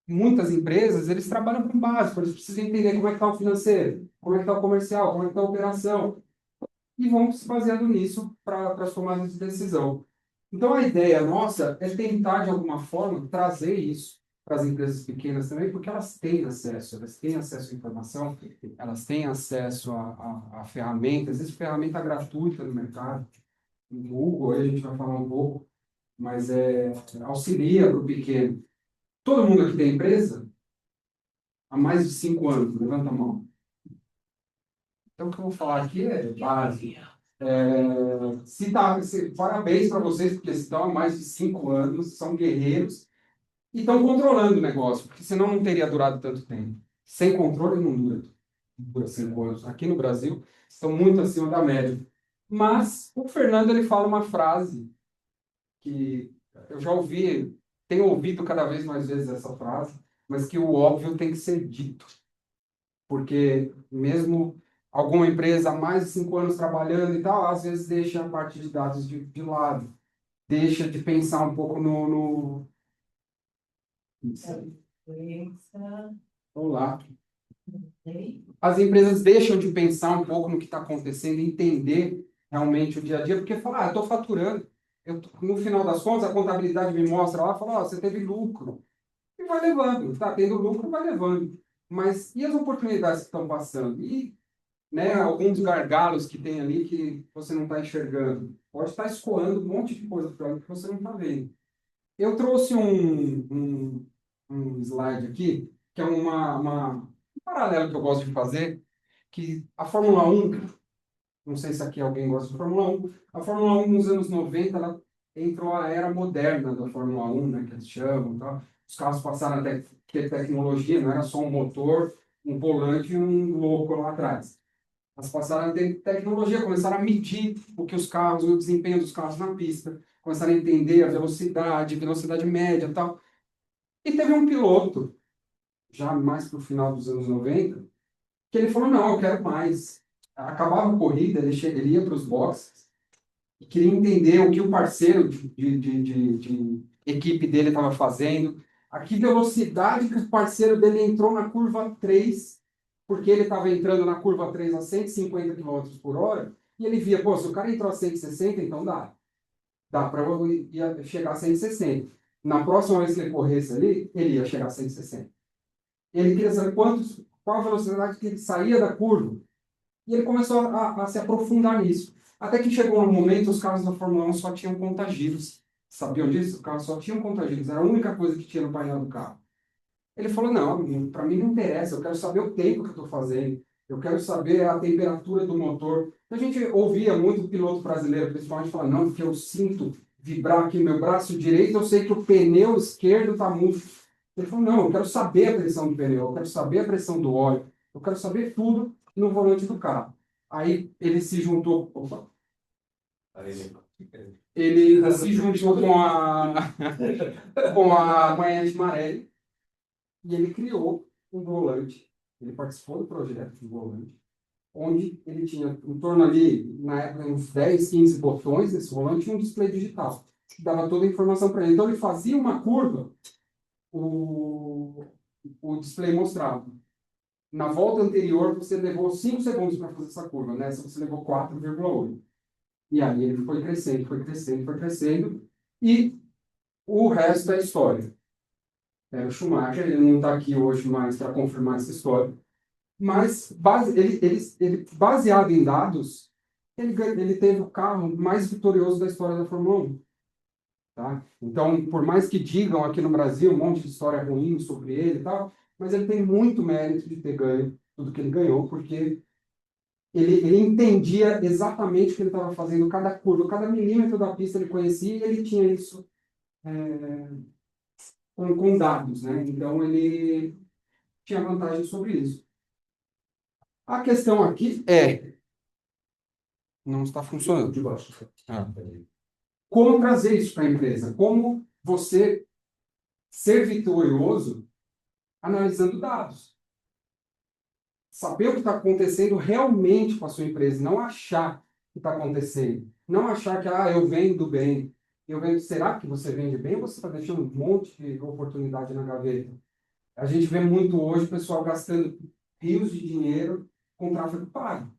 muitas empresas, eles trabalham com básico, eles precisam entender como é que está o financeiro, como é que está o comercial, como é que está a operação, e vão se baseando nisso para as tomadas de decisão. Então, a ideia nossa é tentar, de alguma forma, trazer isso para as empresas pequenas também, porque elas têm acesso à informação, elas têm acesso a ferramentas, existe ferramenta gratuita no mercado, no Google, aí a gente vai falar um pouco, mas auxilia para o pequeno. Todo mundo aqui tem empresa? Há mais de 5 anos, levanta a mão. Então, o que eu vou falar aqui é básico. Parabéns para vocês, porque estão há mais de 5 anos, são guerreiros e estão controlando o negócio, porque senão não teria durado tanto tempo. Sem controle não dura 5 anos. Aqui no Brasil, estão muito acima da média. Mas o Fernando ele fala uma frase que eu já ouvi, tenho ouvido cada vez mais vezes essa frase, mas que o óbvio tem que ser dito. Porque mesmo alguma empresa há mais de 5 anos trabalhando e tal, às vezes deixa a parte de dados de lado. Deixa de pensar um pouco no... Olá. As empresas deixam de pensar um pouco no que está acontecendo, entender realmente o dia a dia, porque falar, estou faturando. No final das contas, a contabilidade me mostra lá, fala, você teve lucro. E vai levando, está tendo lucro, vai levando. Mas e as oportunidades que estão passando? E alguns gargalos que tem ali que você não está enxergando? Pode estar escoando um monte de coisa para que você não está vendo. Eu trouxe um slide aqui, que é um paralelo que eu gosto de fazer, que a Fórmula 1, não sei se aqui alguém gosta de Fórmula 1, a Fórmula 1 nos anos 90, ela entrou a era moderna da Fórmula 1, né, que eles chamam, tá? Os carros passaram a ter tecnologia, não era só um motor, um volante e um louco lá atrás. Elas passaram a ter tecnologia, começaram a medir o desempenho dos carros na pista, começaram a entender a velocidade média e tal. E teve um piloto, já mais para o final dos anos 90, que ele falou, não, eu quero mais. Acabava a corrida, ele ia para os boxes e queria entender o que o parceiro de equipe dele estava fazendo, a que velocidade que o parceiro dele entrou na curva 3, porque ele estava entrando na curva 3 a 150 km por hora, e ele via, pô, se o cara entrou a 160, então dá para eu chegar a 160. Na próxima vez que ele corresse ali, ele ia chegar a 160. Ele queria saber qual a velocidade que ele saía da curva. E ele começou a se aprofundar nisso. Até que chegou um momento, os carros da Fórmula 1 só tinham contagiros. Sabiam disso? Os carros só tinham contagiros. Era a única coisa que tinha no painel do carro. Ele falou, não, para mim não interessa. Eu quero saber o tempo que eu estou fazendo. Eu quero saber a temperatura do motor. A gente ouvia muito o piloto brasileiro, principalmente, falar, não, porque eu sinto vibrar aqui no meu braço direito, eu sei que o pneu esquerdo está murcho. Ele falou, não, eu quero saber a pressão do pneu, eu quero saber a pressão do óleo, eu quero saber tudo no volante do carro. Aí ele se juntou... Opa. Ele se juntou com a Manhã de Marelli e ele criou um volante. Ele participou do projeto do volante, onde ele tinha em torno ali, na época, uns 10, 15 botões nesse volante e um display digital, que dava toda a informação para ele. Então ele fazia uma curva, o display mostrava. Na volta anterior, você levou 5 segundos para fazer essa curva, nessa você levou 4,8. E aí ele foi crescendo, foi crescendo, foi crescendo, e o resto é história. O Schumacher, ele não está aqui hoje mais para confirmar essa história, mas ele, baseado em dados, ele teve o carro mais vitorioso da história da Fórmula 1. Tá? Então, por mais que digam aqui no Brasil um monte de história ruim sobre ele e tal, mas ele tem muito mérito de ter ganho tudo que ele ganhou, porque ele entendia exatamente o que ele estava fazendo, cada curva, cada milímetro da pista ele conhecia e ele tinha isso com dados, né? Então, ele tinha vantagem sobre isso. A questão aqui não está funcionando. De baixo. Como trazer isso para a empresa? Como você ser vitorioso analisando dados? Saber o que está acontecendo realmente com a sua empresa, não achar que está acontecendo. Não achar que, eu vendo bem. Será que você vende bem ou você está deixando um monte de oportunidade na gaveta? A gente vê muito hoje o pessoal gastando rios de dinheiro com tráfego pago.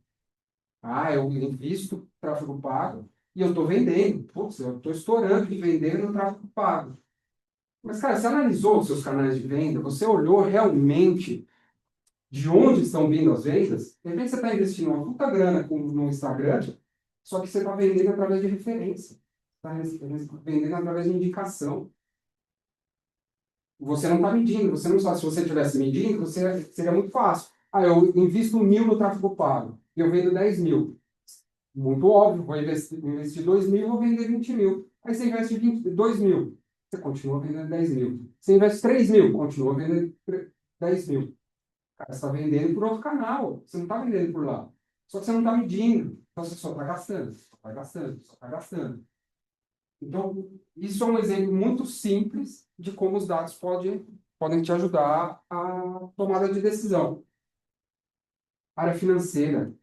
Eu invisto tráfego pago e eu estou vendendo. Putz, eu estou estourando de vender no tráfego pago. Mas, cara, você analisou os seus canais de venda? Você olhou realmente de onde estão vindo as vendas? De repente você está investindo uma puta grana no Instagram, só que você está vendendo através de referência. Está vendendo através de indicação. Você não está medindo, você não sabe. Se você estivesse medindo, seria muito fácil. Eu invisto 1.000 no tráfego pago e eu vendo 10.000. Muito óbvio, vou investir 2.000, vou vender 20.000. Aí você investe 2.000, você continua vendendo 10.000. Você investe 3.000, continua vendendo 10.000. Cara, você está vendendo por outro canal, você não está vendendo por lá. Só que você não está medindo, então você só está gastando, só está gastando, só está gastando. Então, isso é um exemplo muito simples de como os dados podem te ajudar a tomada de decisão. Área financeira,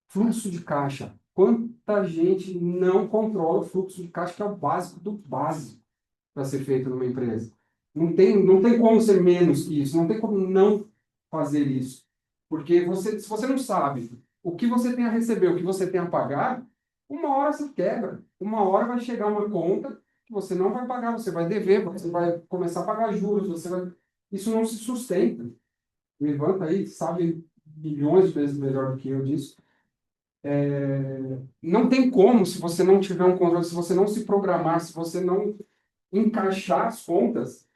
fluxo de caixa. Quanta gente não controla o fluxo de caixa, que é o básico do básico para ser feito numa empresa. Não tem como ser menos que isso, não tem como não fazer isso. Porque se você não sabe o que você tem a receber, o que você tem a pagar, uma hora você quebra. Uma hora vai chegar uma conta que você não vai pagar, você vai dever, você vai começar a pagar juros, isso não se sustenta. O Ivan tá aí, sabe milhões de vezes melhor do que eu disso. Não tem como, se você não tiver um controle, se você não se programar, se você não encaixar as contas,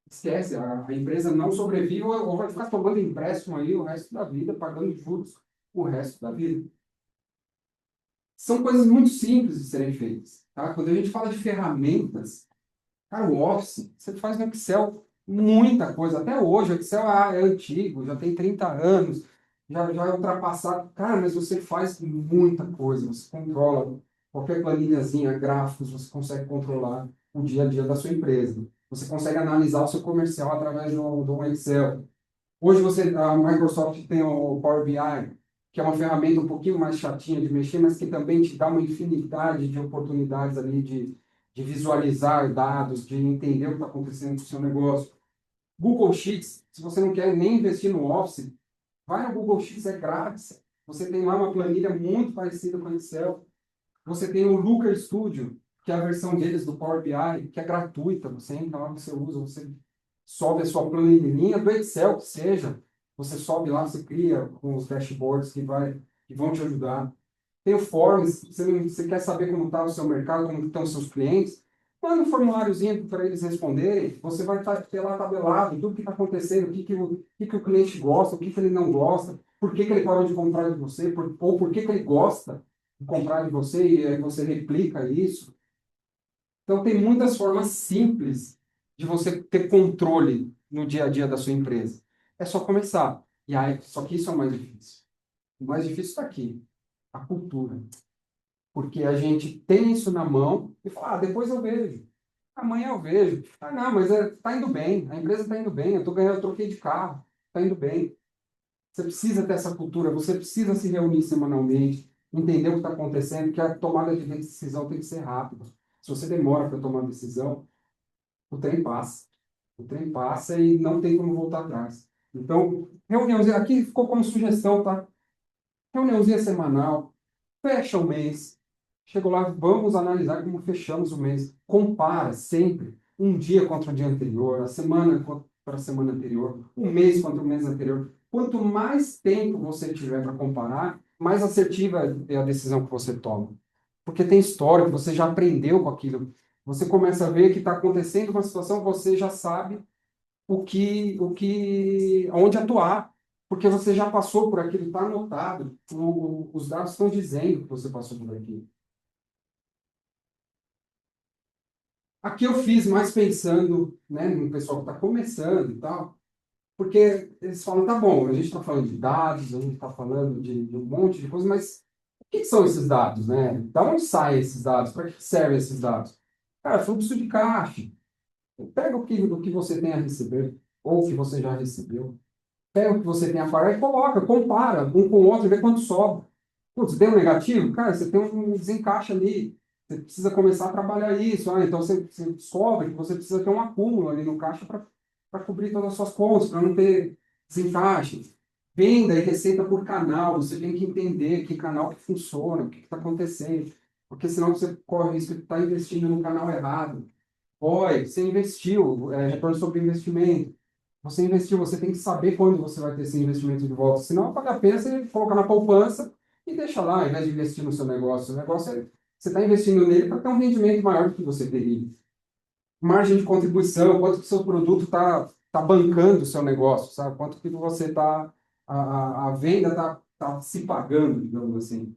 esquece, a empresa não sobrevive ou vai ficar tomando empréstimo aí o resto da vida, pagando juros o resto da vida. São coisas muito simples de serem feitas. Tá? Quando a gente fala de ferramentas, cara, o Office, você faz no Excel muita coisa. Até hoje, o Excel é antigo, já tem 30 anos, já é ultrapassado. Cara, mas você faz muita coisa, você controla qualquer planilhazinha, gráficos, você consegue controlar o dia a dia da sua empresa. Você consegue analisar o seu comercial através de um Excel. Hoje a Microsoft tem o Power BI, que é uma ferramenta um pouquinho mais chatinha de mexer, mas que também te dá uma infinidade de oportunidades ali de visualizar dados, de entender o que está acontecendo com o seu negócio. Google Sheets, se você não quer nem investir no Office, vai no Google Sheets, é grátis. Você tem lá uma planilha muito parecida com o Excel. Você tem o Looker Studio, que é a versão deles do Power BI, que é gratuita. Você entra lá, você usa, você sobe a sua planilhinha do Excel, que seja. Você sobe lá, você cria com os dashboards que vão te ajudar. Tem o Forms, você quer saber como está o seu mercado, como estão os seus clientes. Manda um formuláriozinho para eles responderem. Você vai ter lá tabelado tudo que está acontecendo, o que o cliente gosta, o que ele não gosta, por que ele parou de comprar de você, ou por que ele gosta de comprar de você, e aí você replica isso. Então, tem muitas formas simples de você ter controle no dia a dia da sua empresa. É só começar. E aí, só que isso é o mais difícil. O mais difícil está aqui, a cultura. Porque a gente tem isso na mão e fala, depois eu vejo. Amanhã eu vejo. Não, mas está indo bem, a empresa está indo bem, eu troquei de carro, está indo bem. Você precisa ter essa cultura, você precisa se reunir semanalmente, entender o que está acontecendo, porque a tomada de decisão tem que ser rápida. Se você demora para tomar decisão, o trem passa. O trem passa e não tem como voltar atrás. Então, reuniãozinha, aqui ficou como sugestão, tá? Reuniãozinha semanal, fecha o mês, chegou lá, vamos analisar como fechamos o mês. Compara sempre, um dia contra o dia anterior, a semana contra a semana anterior, um mês contra o mês anterior. Quanto mais tempo você tiver para comparar, mais assertiva é a decisão que você toma. Porque tem história, você já aprendeu com aquilo. Você começa a ver que está acontecendo uma situação, você já sabe onde atuar, porque você já passou por aquilo, está anotado, os dados estão dizendo que você passou por aquilo. Aqui eu fiz mais pensando, né, no pessoal que está começando e tal, porque eles falam, tá bom, a gente está falando de dados, a gente está falando de um monte de coisa, mas o que são esses dados, né? Da onde saem esses dados? Para que servem esses dados? Cara, fluxo de caixa. Pega o que você tem a receber, ou o que você já recebeu. Pega o que você tem a pagar e coloca, compara um com o outro e vê quanto sobra. Putz, deu negativo? Cara, você tem um desencaixe ali. Você precisa começar a trabalhar isso. Então você descobre que você precisa ter um acúmulo ali no caixa para cobrir todas as suas contas, para não ter desencaixe. Venda e receita por canal. Você tem que entender que canal que funciona, o que está acontecendo. Porque senão você corre o risco de estar investindo no canal errado. Oi, você investiu, retorno sobre investimento. Você investiu, você tem que saber quando você vai ter esse investimento de volta. Senão, paga a pena você coloca na poupança e deixa lá, ao invés de investir no seu negócio. O negócio é, você está investindo nele para ter um rendimento maior do que você teria. Margem de contribuição, quanto que o seu produto tá bancando o seu negócio, sabe? Quanto que você está, a venda tá se pagando, digamos assim.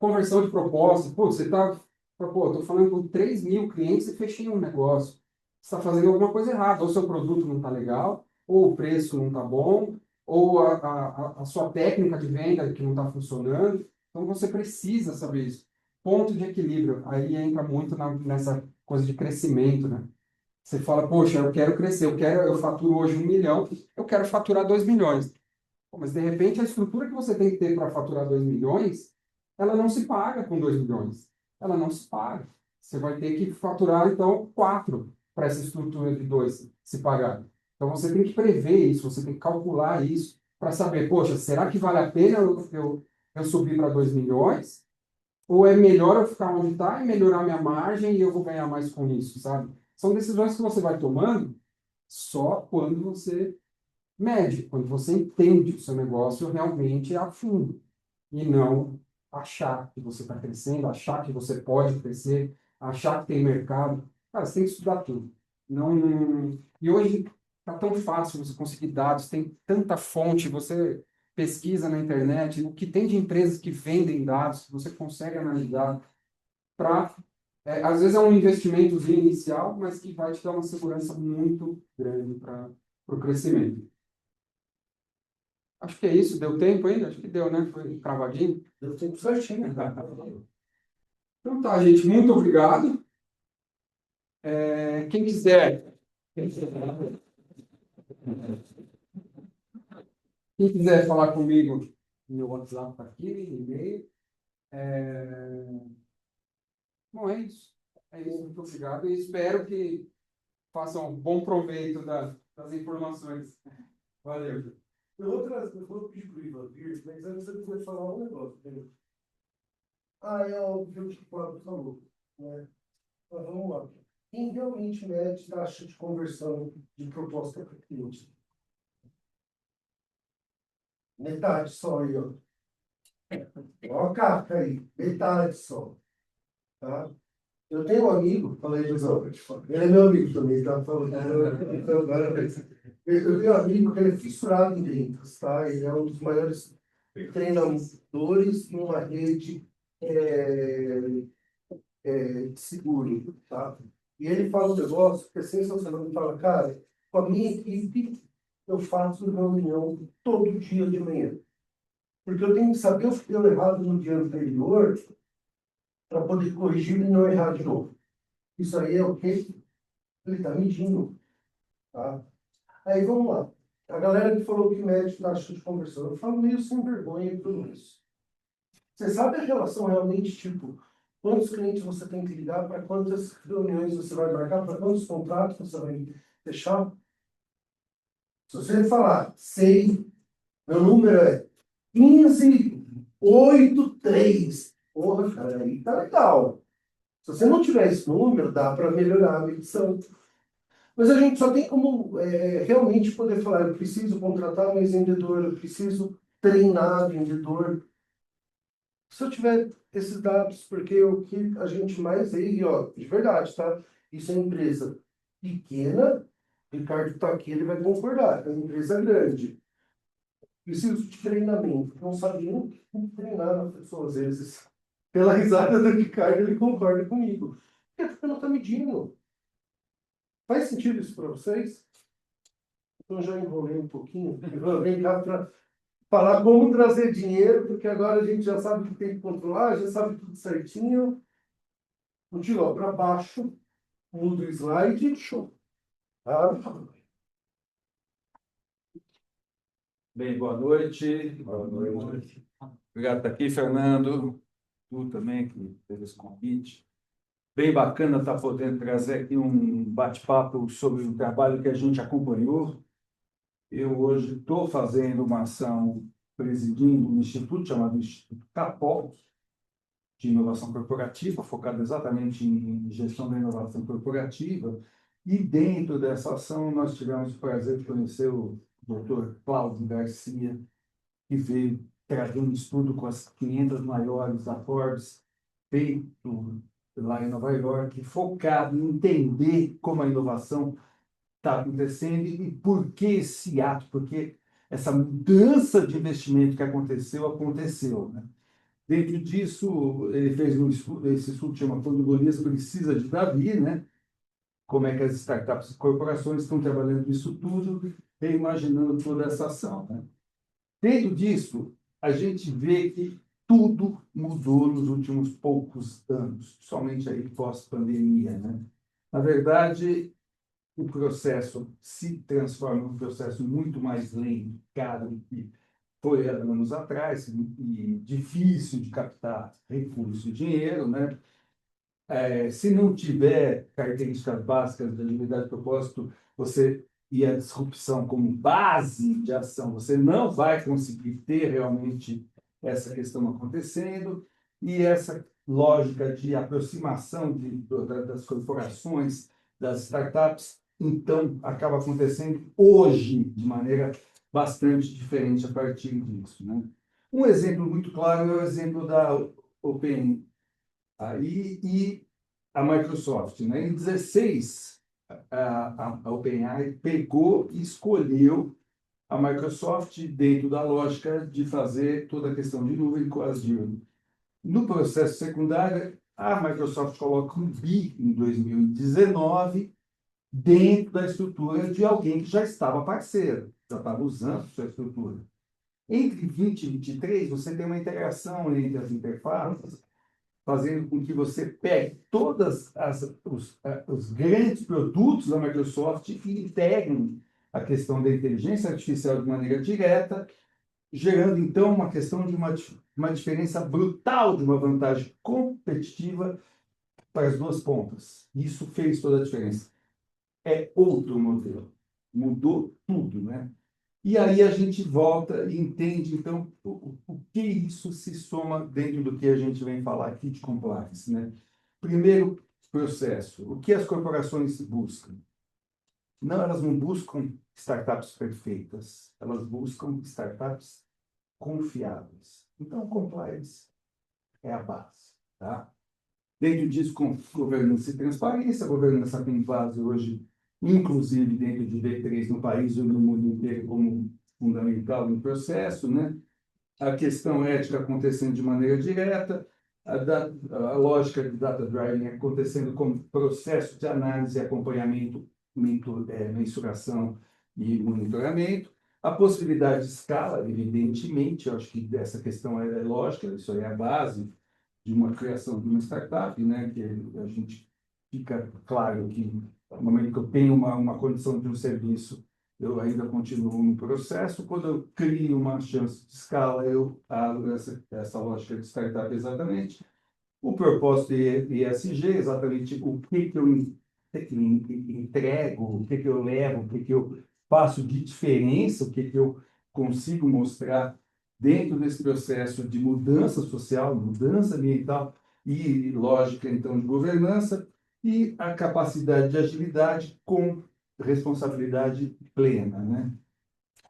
Conversão de proposta, pô, você está, pô, estou falando com 3 mil clientes e fechei um negócio. Você está fazendo alguma coisa errada, ou o seu produto não está legal, ou o preço não está bom, ou a sua técnica de venda que não está funcionando. Então você precisa saber isso. Ponto de equilíbrio. Aí entra muito nessa coisa de crescimento, né? Você fala, poxa, eu quero crescer, eu faturo hoje 1 milhão, eu quero faturar 2 milhões. Pô, mas de repente a estrutura que você tem que ter para faturar 2 milhões, ela não se paga com 2 milhões. Ela não se paga. Você vai ter que faturar, então, 4 para essa estrutura de 2 se pagar. Então você tem que prever isso, você tem que calcular isso para saber, poxa, será que vale a pena eu subir para 2 milhões? Ou é melhor eu ficar onde está e melhorar minha margem e eu vou ganhar mais com isso, sabe? São decisões que você vai tomando só quando você mede, quando você entende o seu negócio realmente a fundo. E não achar que você está crescendo, achar que você pode crescer, achar que tem mercado. Cara, você tem que estudar tudo. Não... E hoje está tão fácil você conseguir dados, tem tanta fonte, você pesquisa na internet, o que tem de empresas que vendem dados, você consegue analisar para... às vezes é um investimentozinho inicial, mas que vai te dar uma segurança muito grande para o crescimento. Acho que é isso. Deu tempo ainda? Acho que deu, né? Foi cravadinho. Deu tempo certinho. Então tá, gente. Muito obrigado. Quem quiser... Quem quiser falar comigo, meu WhatsApp está aqui, e-mail. Bom, é isso. É isso. Muito obrigado. E espero que façam bom proveito das informações. Valeu. Eu vou pedir para o Ivan vir, mas antes eu vou falar um negócio. Entendeu? É óbvio que o Flávio falou, né? Mas vamos lá. Quem realmente mede taxa de conversão de proposta para cliente? Metade só aí, ó. Ó a carta aí, metade só. Tá? Eu tenho um amigo, falei de ele é meu amigo também, tá? Então, agora, eu tenho um amigo que ele é fissurado em vendas, tá? Ele é um dos maiores treinadores numa rede de seguro, tá? E ele fala um negócio que é sensacional. Ele fala, cara, com a minha equipe, eu faço reunião todo dia de manhã. Porque eu tenho que saber o que deu errado no dia anterior para poder corrigir e não errar de novo. Isso aí é o que ele está medindo, tá? Aí vamos lá. A galera que falou que mede taxa de conversão, eu falo meio sem vergonha e tudo isso. Você sabe a relação realmente, tipo, quantos clientes você tem que ligar, para quantas reuniões você vai marcar, para quantos contratos você vai fechar? Se você falar, sei, meu número é 1583. Porra, cara, aí tá legal. Se você não tiver esse número, dá para melhorar a medição. Mas a gente só tem como realmente poder falar, eu preciso contratar mais vendedor, eu preciso treinar vendedor. Se eu tiver esses dados, porque o que a gente mais vê, e ó, de verdade, tá? Isso é empresa pequena, Ricardo está aqui, ele vai concordar, é uma empresa grande. Preciso de treinamento. Não sabia como treinar na pessoa, às vezes. Pela risada do Ricardo, ele concorda comigo. Porque não está medindo. Faz sentido isso para vocês? Então, eu já enrolei um pouquinho. Eu vou vem cá para falar como trazer dinheiro, porque agora a gente já sabe o que tem que controlar, já sabe tudo certinho. Continua para baixo, muda o slide. Show. Tá? Bem, boa noite. Boa noite. Obrigado por estar aqui, Fernando. Tu também, que fez esse convite. Bem bacana estar podendo trazer aqui um bate-papo sobre o trabalho que a gente acompanhou. Eu hoje estou fazendo uma ação presidindo um instituto chamado Instituto Capol, de inovação corporativa, focado exatamente em gestão da inovação corporativa. E dentro dessa ação, nós tivemos o prazer de conhecer o Dr. Cláudio Garcia, que veio trazer um estudo com as 500 maiores da Forbes, feito lá em Nova York, focado em entender como a inovação está acontecendo e por que esse ato, porque essa mudança de investimento que aconteceu, né? Dentro disso, ele fez um estudo, esse estudo chama Quando Golias Precisa de Davi, né? Como é que as startups e corporações estão trabalhando isso tudo, reimaginando toda essa ação, né? Dentro disso, a gente vê que tudo mudou nos últimos poucos anos, somente aí pós-pandemia, né? Na verdade, o processo se transforma num processo muito mais lento, caro do que foi há anos atrás, e difícil de captar recursos e dinheiro, né? Se não tiver características básicas da atividade de propósito, você e a disrupção como base de ação, você não vai conseguir ter realmente essa questão acontecendo, e essa lógica de aproximação das corporações, das startups, então, acaba acontecendo hoje de maneira bastante diferente a partir disso, né? Um exemplo muito claro é o exemplo da OpenAI e a Microsoft, né? Em 16, a OpenAI pegou e escolheu a Microsoft dentro da lógica de fazer toda a questão de nuvem com Azure. No processo secundário, a Microsoft coloca um BI em 2019 dentro da estrutura de alguém que já estava parceiro, já estava usando sua estrutura. Entre 20 e 23, você tem uma integração entre as interfaces, fazendo com que você pegue todos os grandes produtos da Microsoft e integre a questão da inteligência artificial de maneira direta, gerando, então, uma questão de uma diferença brutal, de uma vantagem competitiva para as duas pontas. Isso fez toda a diferença. É outro modelo. Mudou tudo, né? E aí a gente volta e entende, então, o que isso se soma dentro do que a gente vem falar aqui de compliance, né? Primeiro processo, o que as corporações buscam? Não, elas não buscam startups perfeitas, elas buscam startups confiáveis. Então, compliance é a base, tá? Dentro disso, com governança e transparência, a governança tem base hoje, inclusive dentro de B3 no país ou no mundo inteiro, como fundamental no processo, né? A questão ética acontecendo de maneira direta, a lógica de data driving acontecendo como processo de análise e acompanhamento, mensuração e monitoramento. A possibilidade de escala, evidentemente, eu acho que essa questão é lógica, isso aí é a base de uma criação de uma startup, né? Que a gente fica claro que no momento que eu tenho uma condição de um serviço, eu ainda continuo no processo. Quando eu crio uma chance de escala, eu abro essa lógica de startup exatamente. O propósito ESG, exatamente o que eu entrego, o que eu levo, o que eu faço de diferença, o que eu consigo mostrar dentro desse processo de mudança social, mudança ambiental e lógica, então, de governança, e a capacidade de agilidade com responsabilidade plena, né?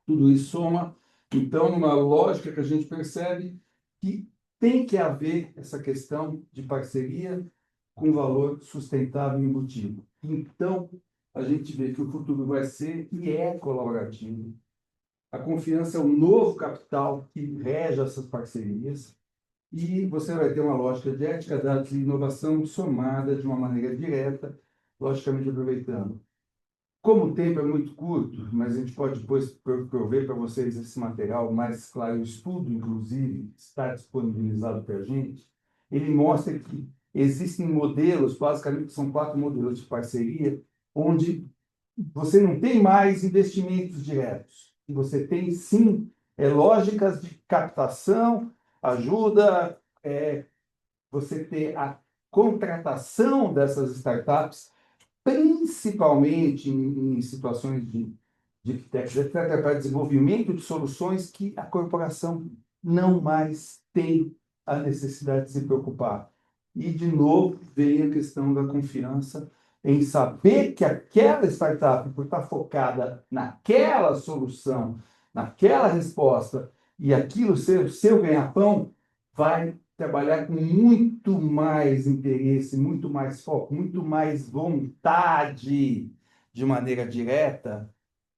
Tudo isso soma, então, numa lógica que a gente percebe que tem que haver essa questão de parceria com valor sustentável embutido. Então, a gente vê que o futuro vai ser e é colaborativo. A confiança é o novo capital que rege essas parcerias e você vai ter uma lógica de ética, dados e inovação somada de uma maneira direta, logicamente aproveitando. Como o tempo é muito curto, mas a gente pode depois prover para vocês esse material mais claro, o estudo, inclusive, está disponibilizado para a gente, ele mostra que existem modelos, basicamente são 4 modelos de parceria, onde você não tem mais investimentos diretos. Você tem, sim, lógicas de captação, ajuda, você ter a contratação dessas startups, principalmente em situações de tech, etc., para desenvolvimento de soluções que a corporação não mais tem a necessidade de se preocupar. E, de novo, vem a questão da confiança em saber que aquela startup, por estar focada naquela solução, naquela resposta, e aquilo ser o seu ganha-pão, vai trabalhar com muito mais interesse, muito mais foco, muito mais vontade, de maneira direta,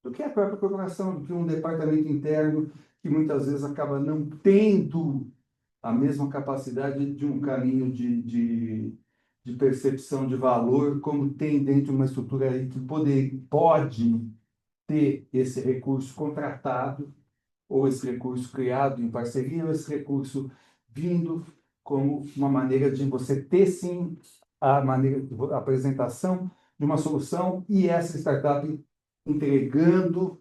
do que a própria corporação, do que um departamento interno que muitas vezes acaba não tendo a mesma capacidade de um caminho de percepção de valor, como tem dentro de uma estrutura aí que pode ter esse recurso contratado, ou esse recurso criado em parceria, ou esse recurso vindo como uma maneira de você ter, sim, a apresentação de uma solução e essa startup entregando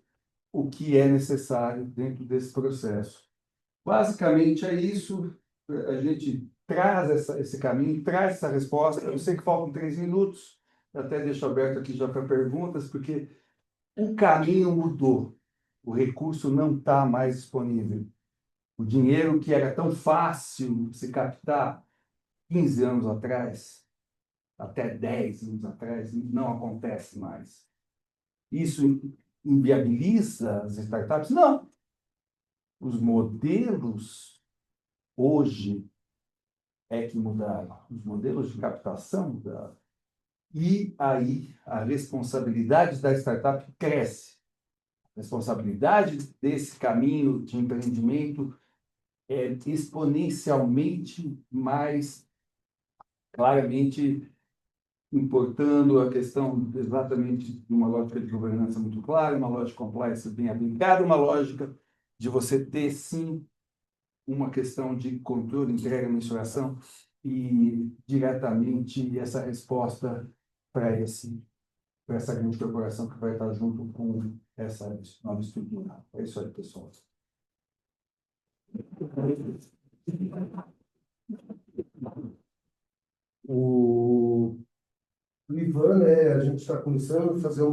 o que é necessário dentro desse processo. Basicamente é isso, a gente traz esse caminho, traz essa resposta. Eu sei que faltam 3 minutos, eu até deixo aberto aqui já para perguntas, porque o caminho mudou, o recurso não está mais disponível. O dinheiro que era tão fácil se captar 15 anos atrás, até 10 anos atrás, não acontece mais. Isso inviabiliza as startups? Não. Os modelos hoje é que mudaram. Os modelos de captação mudaram. E aí a responsabilidade da startup cresce. A responsabilidade desse caminho de empreendimento é exponencialmente mais claramente importando a questão exatamente de uma lógica de governança muito clara, uma lógica de compliance bem aplicada, uma lógica de você ter, sim, uma questão de controle, entrega, mensuração e diretamente essa resposta para essa grande corporação que vai estar junto com essa nova estrutura. É isso aí, pessoal. O Ivan, né, a gente está começando a fazer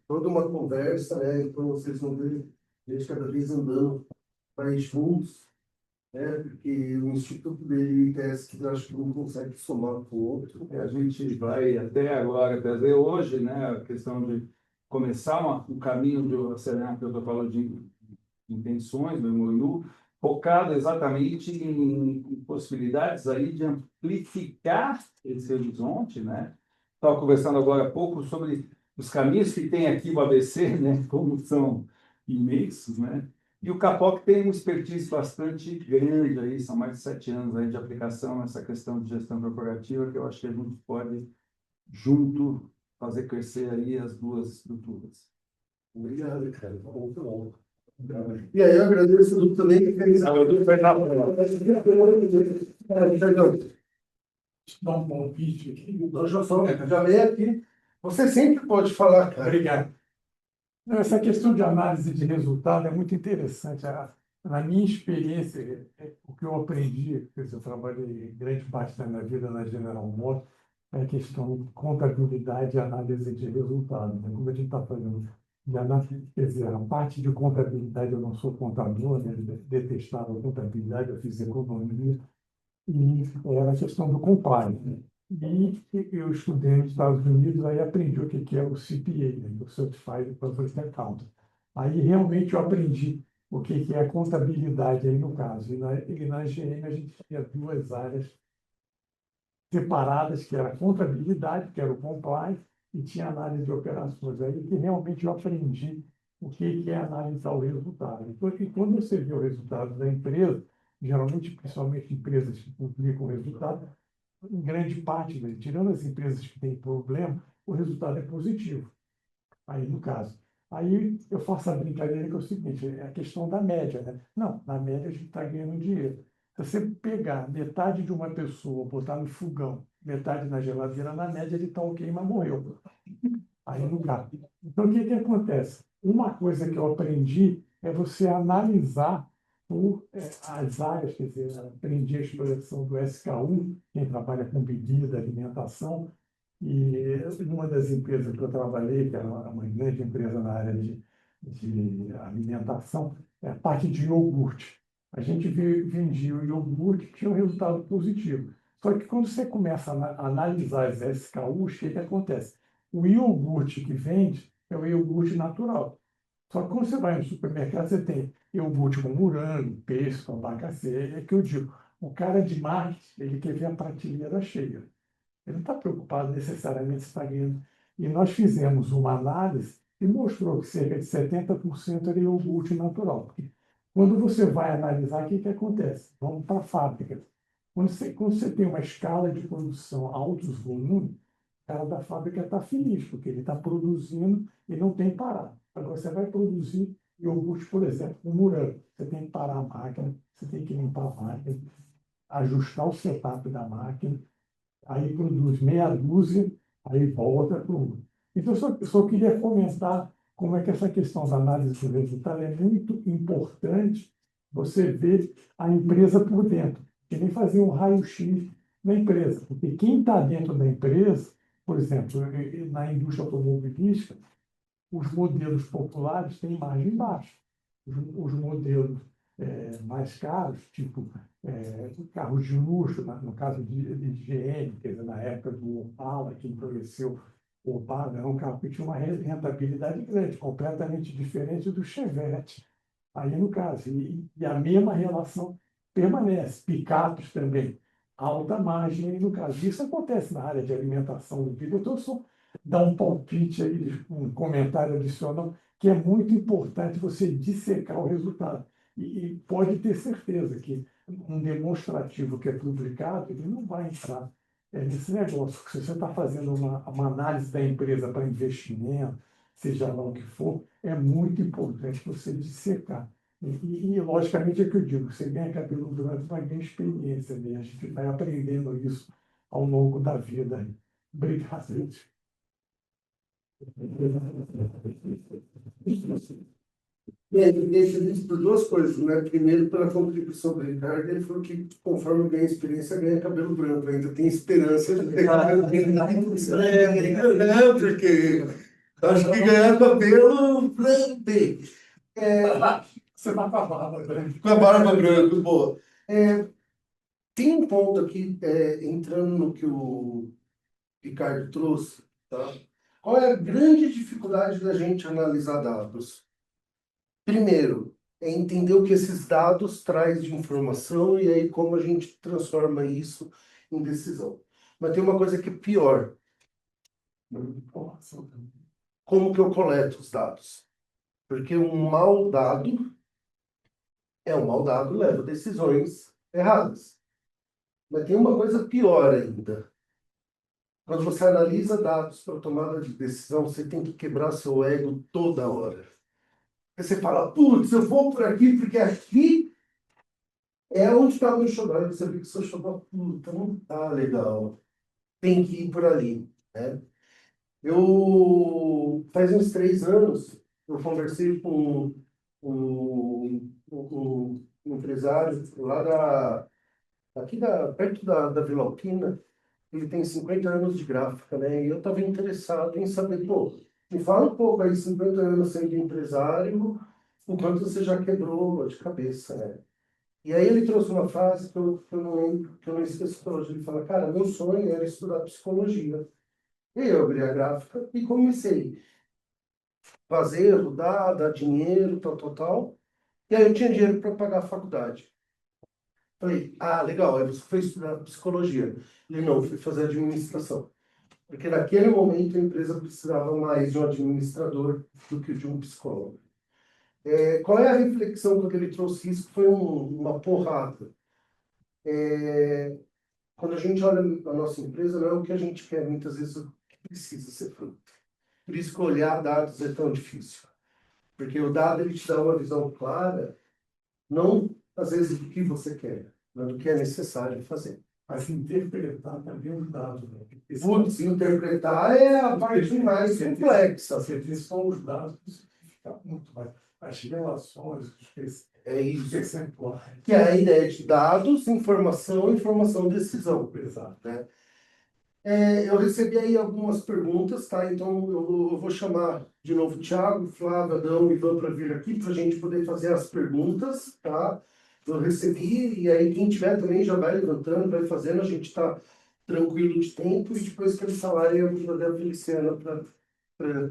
toda uma conversa, né, então vocês vão ver a gente cada vez andando mais juntos, né, porque o instituto dele e tese que eu acho que não consegue somar com o outro. A gente vai até agora trazer hoje, né, a questão de começar um caminho de acelerar, que eu estou falando de intenções do MOU, focado exatamente em possibilidades aí de amplificar esse horizonte, né? Estava conversando agora há pouco sobre os caminhos que tem aqui o ABC, né? Como são imensos, né? E o Capoc tem uma expertise bastante grande aí, são mais de 7 anos aí de aplicação nessa questão de gestão corporativa, que eu acho que a gente pode, junto, fazer crescer aí as duas estruturas. Obrigado, cara. Muito bom. E aí, eu agradeço o Edu também, que fez a... Dar um palpite aqui. Então, já veio aqui. Você sempre pode falar, cara. Obrigado. Essa questão de análise de resultado é muito interessante. Na minha experiência, o que eu aprendi, porque eu trabalhei grande parte da minha vida na General Motors, é a questão de contabilidade e análise de resultado, né? Como a gente está fazendo Quer dizer, a parte de contabilidade, eu não sou contador, né? Eu detestava a contabilidade, eu fiz economia, e era a questão do compliance, né? E eu estudei nos Estados Unidos, aí aprendi o que é o CPA, né? O Certified Public Accountant. Aí realmente eu aprendi o que é a contabilidade aí no caso. E na GM a gente tinha duas áreas separadas, que era a contabilidade, que era o compliance, e tinha análise de operações. Aí que realmente eu aprendi o que é analisar o resultado. E quando você vê o resultado da empresa, geralmente, principalmente empresas que publicam o resultado, em grande parte, né, tirando as empresas que têm problema, o resultado é positivo. Aí, no caso. Aí eu faço a brincadeira que é o seguinte, é a questão da média, né? Não, na média a gente está ganhando dinheiro. Se você pegar metade de uma pessoa, botar no fogão, metade na geladeira, na média ele está ok, mas morreu. Aí não dá. Então, o que que acontece? Uma coisa que eu aprendi é você analisar as áreas, quer dizer, aprendi a expressão do SKU, quem trabalha com bebida, alimentação, e uma das empresas que eu trabalhei, que era uma grande empresa na área de alimentação, é a parte de iogurte. A gente vendia o iogurte que tinha um resultado positivo. Só que quando você começa a analisar as SKUs, o que acontece? O iogurte que vende é o iogurte natural. Só que quando você vai no supermercado, você tem iogurte com morango, pêssego, abacaxi. É que eu digo, o cara de marketing, ele quer ver a prateleira cheia. Ele não está preocupado necessariamente se está ganhando. E nós fizemos uma análise e mostrou que cerca de 70% era iogurte natural. Porque quando você vai analisar, o que acontece? Vamos para a fábrica. Quando você tem uma escala de produção altos volumes, o cara da fábrica está feliz, porque ele está produzindo e não tem parado. Agora, você vai produzir iogurte, por exemplo, com morango. Você tem que parar a máquina, você tem que limpar a máquina, ajustar o setup da máquina, aí produz meia dúzia, aí volta para o. Então, eu só queria comentar como é que essa questão da análise do resultado é muito importante você ver a empresa por dentro, que nem fazer um raio-x na empresa, porque quem está dentro da empresa, por exemplo, na indústria automobilística, os modelos populares têm margem baixa. Os modelos mais caros, tipo carros de luxo, no caso de GM, quer dizer, na época do Opala, que envelheceu o Opala, era um carro que tinha uma rentabilidade grande, completamente diferente do Chevette. Aí, no caso, e a mesma relação permanece. Picapes também, alta margem, aí, no caso. Isso acontece na área de alimentação do vídeo. Então, eu só dar um palpite aí, um comentário adicional, que é muito importante você dissecar o resultado. E pode ter certeza que um demonstrativo que é publicado, ele não vai entrar nesse negócio. Se você está fazendo uma análise da empresa para investimento, seja lá o que for, é muito importante você dissecar. Logicamente, é que eu digo, você ganha cabelo branco, vai ganhar experiência, né? A gente vai aprendendo isso ao longo da vida. Obrigado. Bem, eu fiquei feliz por duas coisas, né? Primeiro, pela contribuição do Ricardo, ele falou que conforme ganha experiência, ganha cabelo branco. Ainda tem esperança de ter cabelo branco. Não, porque acho que ganhar cabelo branco tem. Você está com a barba grande. Com a barba branca, boa. Tem um ponto aqui, entrando no que o Ricardo trouxe, tá? Qual é a grande dificuldade da gente analisar dados? Primeiro, é entender o que esses dados traz de informação e aí como a gente transforma isso em decisão. Mas tem uma coisa que é pior. Como que eu coleto os dados? Porque um mau dado leva a decisões erradas. Mas tem uma coisa pior ainda. Quando você analisa dados para tomada de decisão, você tem que quebrar seu ego toda hora. Aí você fala, putz, eu vou por aqui porque aqui é onde está o meu xodó. E você vê que o seu xodó, puta, não tá legal. Tem que ir por ali, né? Faz uns 3 anos, eu conversei com um empresário lá perto da Vila Alpina. Ele tem 50 anos de gráfica, né? E eu estava interessado em saber, pô, Me fala um pouco aí, 50 anos sendo empresário, o quanto você já quebrou de cabeça, né? E aí ele trouxe uma frase que eu não lembro, que eu não esqueço até hoje. Ele fala, cara, meu sonho era estudar psicologia. E aí eu abri a gráfica e comecei a fazer, rodar, dar dinheiro, tal, tal, tal. E aí eu tinha dinheiro para pagar a faculdade. Falei, ah, legal, aí você foi estudar psicologia. Ele, não, fui fazer administração. Porque naquele momento a empresa precisava mais de um administrador do que de um psicólogo. Qual é a reflexão quando ele trouxe isso? Foi uma porrada. Quando a gente olha a nossa empresa, não é o que a gente quer, muitas vezes o que precisa ser feito. Por isso que olhar dados é tão difícil. Porque o dado ele te dá uma visão clara, não às vezes do que você quer, mas do que é necessário fazer. Mas interpretar também os dados, né? Porque Putz, interpretar é a parte mais complexa. Você vê só os dados, isso fica muito mais. As relações, É os isso. percentuais. Que é a ideia de dados, informação, informação, decisão. Exato. Eu recebi aí algumas perguntas, tá? Então eu vou chamar de novo o Thiago, Flávio, Adão e Ivan para vir aqui para a gente poder fazer as perguntas, tá? Eu recebi, e aí quem tiver também já vai levantando, vai fazendo, a gente está tranquilo de tempo, e depois que eles falarem, eu vou dar a Feliciana para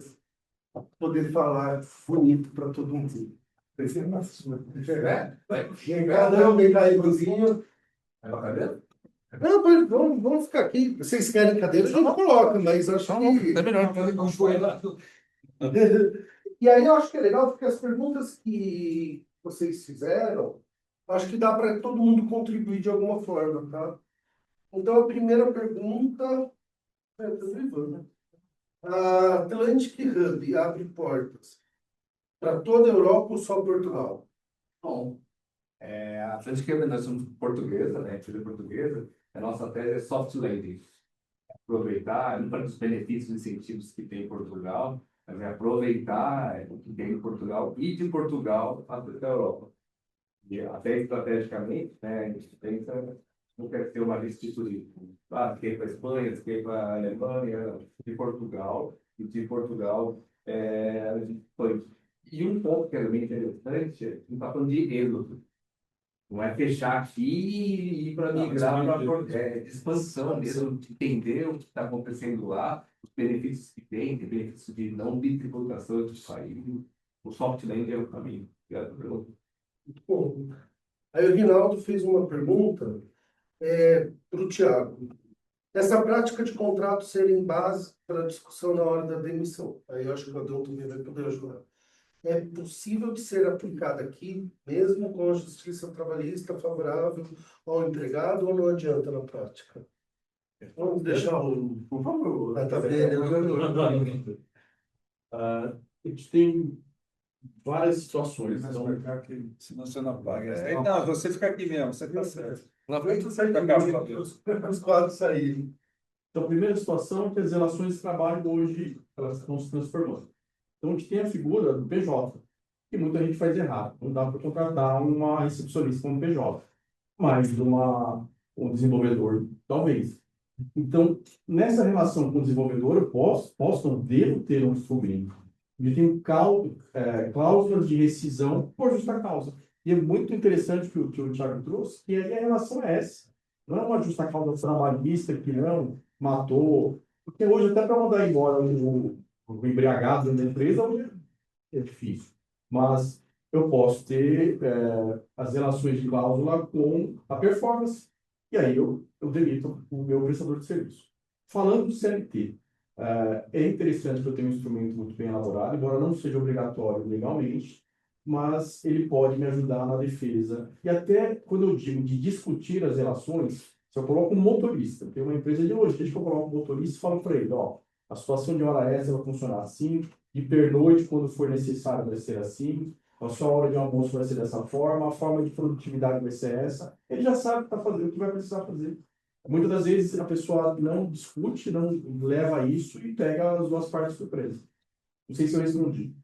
poder falar bonito para todo mundo. Esse é na sua. Não, vem cá, Ivanzinho. Vai pra cadeira? Não, mas vamos ficar aqui. Vocês querem cadeira, a gente coloca, mas acho que... É melhor. E aí eu acho que é legal, porque as perguntas que vocês fizeram, acho que dá para todo mundo contribuir de alguma forma, tá? Então, a primeira pergunta... A Atlantic Hub abre portas para toda a Europa ou só Portugal? Bom, a Atlética, nós somos portuguesa, né? Empresa portuguesa. A nossa tese é soft landing. Aproveitar, não para os benefícios e incentivos que tem em Portugal, mas é aproveitar o que tem em Portugal e de Portugal para a Europa. E até estrategicamente, né, a gente pensa, não quer ter uma lista de turismo. Ah, quer ir para a Espanha, quer ir para a Alemanha, de Portugal, e de Portugal a gente foi. E um ponto que é bem interessante, a gente está falando de êxodo. Não é fechar aqui e ir para migrar para expansão mesmo, entender o que está acontecendo lá, os benefícios que tem benefícios de não bitributação do país. O soft landing é o caminho. Obrigado pela pergunta. Bom, aí o Rinaldo fez uma pergunta para o Thiago. Essa prática de contrato serem base para a discussão na hora da demissão. Aí eu acho que o Adão também vai poder ajudar. É possível de ser aplicada aqui, mesmo com a justiça trabalhista favorável ao empregado, ou não adianta na prática? Vamos deixar o... Por favor. Tá bem. A gente tem várias situações. Mas Então, vai ficar aqui, senão você não paga. Não, você fica aqui mesmo, você está certo. Lá frente eu saí os quadros saírem. Então, a primeira situação é que as relações de trabalho hoje elas estão se transformando. Então, a gente tem a figura do PJ, que muita gente faz errado. Não dá para contratar uma recepcionista como PJ, mas um desenvolvedor, talvez. Então, nessa relação com o desenvolvedor, eu não devo ter um instrumento. Eu tenho cláusulas de rescisão por justa causa. E é muito interessante o que o Thiago trouxe, que a relação é essa. Não é uma justa causa trabalhista que não matou. Porque hoje, até para mandar embora o embriagado da empresa, hoje é difícil. Mas eu posso ter as relações de cláusula com a performance. E aí eu demito o meu prestador de serviço. Falando do CLT, é interessante que eu tenha um instrumento muito bem elaborado, embora não seja obrigatório legalmente, mas ele pode me ajudar na defesa. E até quando eu digo de discutir as relações, se eu coloco um motorista, tem uma empresa de logística que eu coloco um motorista e falo para ele, ó, a situação de hora extra vai funcionar assim, de pernoite, quando for necessário, vai ser assim, a sua hora de almoço vai ser dessa forma, a forma de produtividade vai ser essa. Ele já sabe o que está fazendo, o que vai precisar fazer. Muitas das vezes a pessoa não discute, não leva isso e pega as duas partes surpresa. Não sei se eu respondi.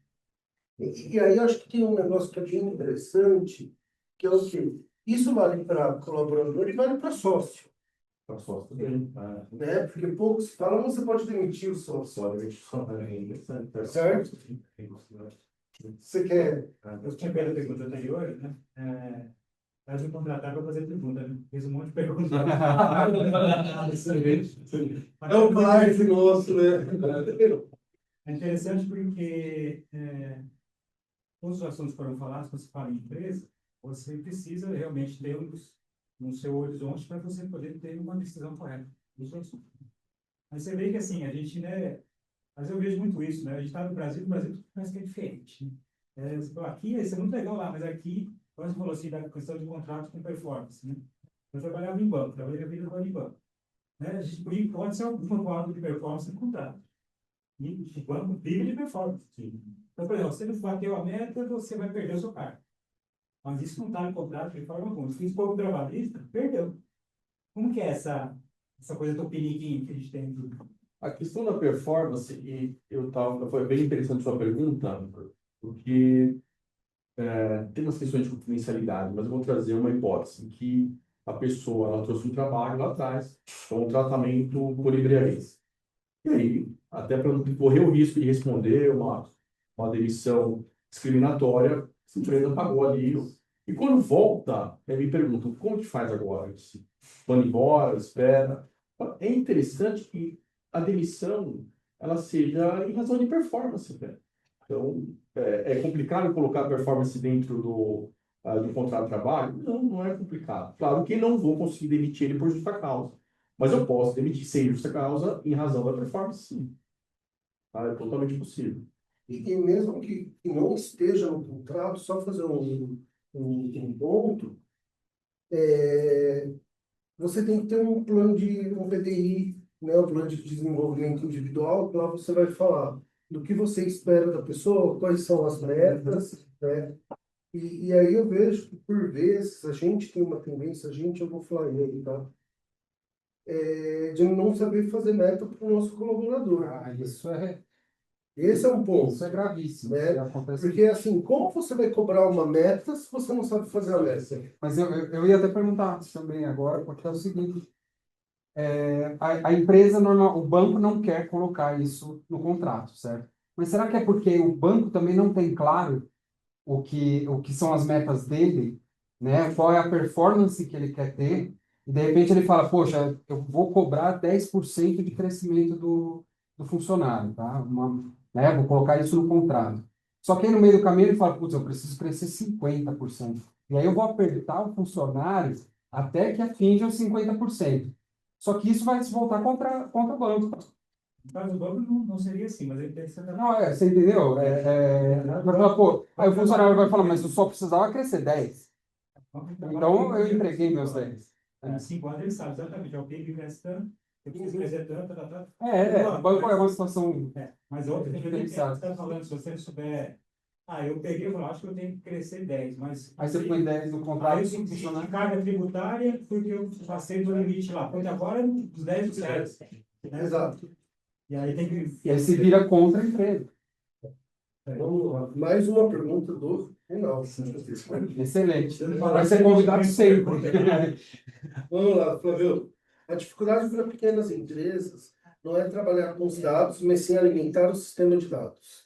E aí eu acho que tem um negócio que é bem interessante, que é o quê? Isso vale para colaborador e vale para sócio. Para sócio também. né? Porque pouco se fala, mas você pode demitir o sócio, certo? Você quer? Eu tinha feito a pergunta anterior, né? Mas me contratar para fazer pergunta, né? Fiz um monte de perguntas. É o Clark nosso, né? É interessante porque todos os assuntos que foram falados, quando você fala em empresa, você precisa realmente ter no seu horizonte para você poder ter uma decisão correta. Isso é isso. Mas você vê que assim, a gente, né? Mas eu vejo muito isso, né? A gente está no Brasil parece que é diferente, né? Você fala, aqui isso é muito legal lá, mas aqui, quando você falou assim, da questão de contrato com performance, né? Eu trabalhava em banco, trabalhei a vida toda em banco. Né? A gente pode ser algum quadro de performance no contrato. E o banco vive de performance. Então, por exemplo, se não bateu a meta, você vai perder o seu cargo. Mas isso não está no contrato de forma alguma. Se for trabalhista, perdeu. Como que é essa coisa do periquinho que a gente tem? A questão da performance, foi bem interessante sua pergunta, porque tem umas questões de confidencialidade, mas eu vou trazer uma hipótese em que a pessoa ela trouxe um trabalho lá atrás, com um tratamento por embriaguez. E aí, até para não correr o risco de responder uma demissão discriminatória, essa empresa pagou ali. E quando volta, me perguntam, como que faz agora? Se manda embora, espera. É interessante que a demissão ela seja em razão de performance, né? Então, é complicado colocar a performance dentro do contrato de trabalho? Não, não é complicado. Claro que não vou conseguir demitir ele por justa causa, mas eu posso demitir sem justa causa em razão da performance, sim. Tá? É totalmente possível. E mesmo que não esteja no contrato, só fazer um ponto, você tem que ter um plano um PDI, né, um plano de desenvolvimento individual, que lá você vai falar do que você espera da pessoa, quais são as metas, né? E aí eu vejo que, por vezes, a gente tem uma tendência, eu vou falar ele, tá? De não saber fazer meta para o nosso colaborador. Esse é um ponto, Isso é gravíssimo. né? Isso acontece. Porque, assim, como você vai cobrar uma meta se você não sabe fazer a meta? Mas eu ia até perguntar também agora, porque é o seguinte, a empresa normal, o banco não quer colocar isso no contrato, certo? Mas será que é porque o banco também não tem claro o que são as metas dele, né? Qual é a performance que ele quer ter? E de repente ele fala, poxa, eu vou cobrar 10% de crescimento do funcionário, tá? Né? Vou colocar isso no contrato. Só que aí no meio do caminho ele fala, putz, eu preciso crescer 50%. E aí eu vou apertar o funcionário até que atinja os 50%. Só que isso vai se voltar contra o banco. Mas o banco não seria assim, mas ele tem que ser... Não, você entendeu? Vai falar, pô, aí o funcionário vai falar, mas eu só precisava crescer 10. Então eu entreguei meus 10. Em 5 anos ele sabe exatamente, o PIB cresce tanto, eu preciso crescer tanto, O banco é uma situação. Mas outra, tem que você diferenciada. está falando, se você não souber, eu peguei e falei, acho que eu tenho que crescer 10, mas... Aí você põe 10 no contrato. Aí eu senti de carga tributária, porque eu passei do limite lá, porque agora os 10%. Né? Exato. E aí tem que... E aí se vira contra a empresa. Vamos lá. Mais uma pergunta do Reinaldo. Excelente. Vai ser convidado sempre. Vamos lá, Flávio. A dificuldade para pequenas empresas não é trabalhar com os dados, mas sim alimentar o sistema de dados.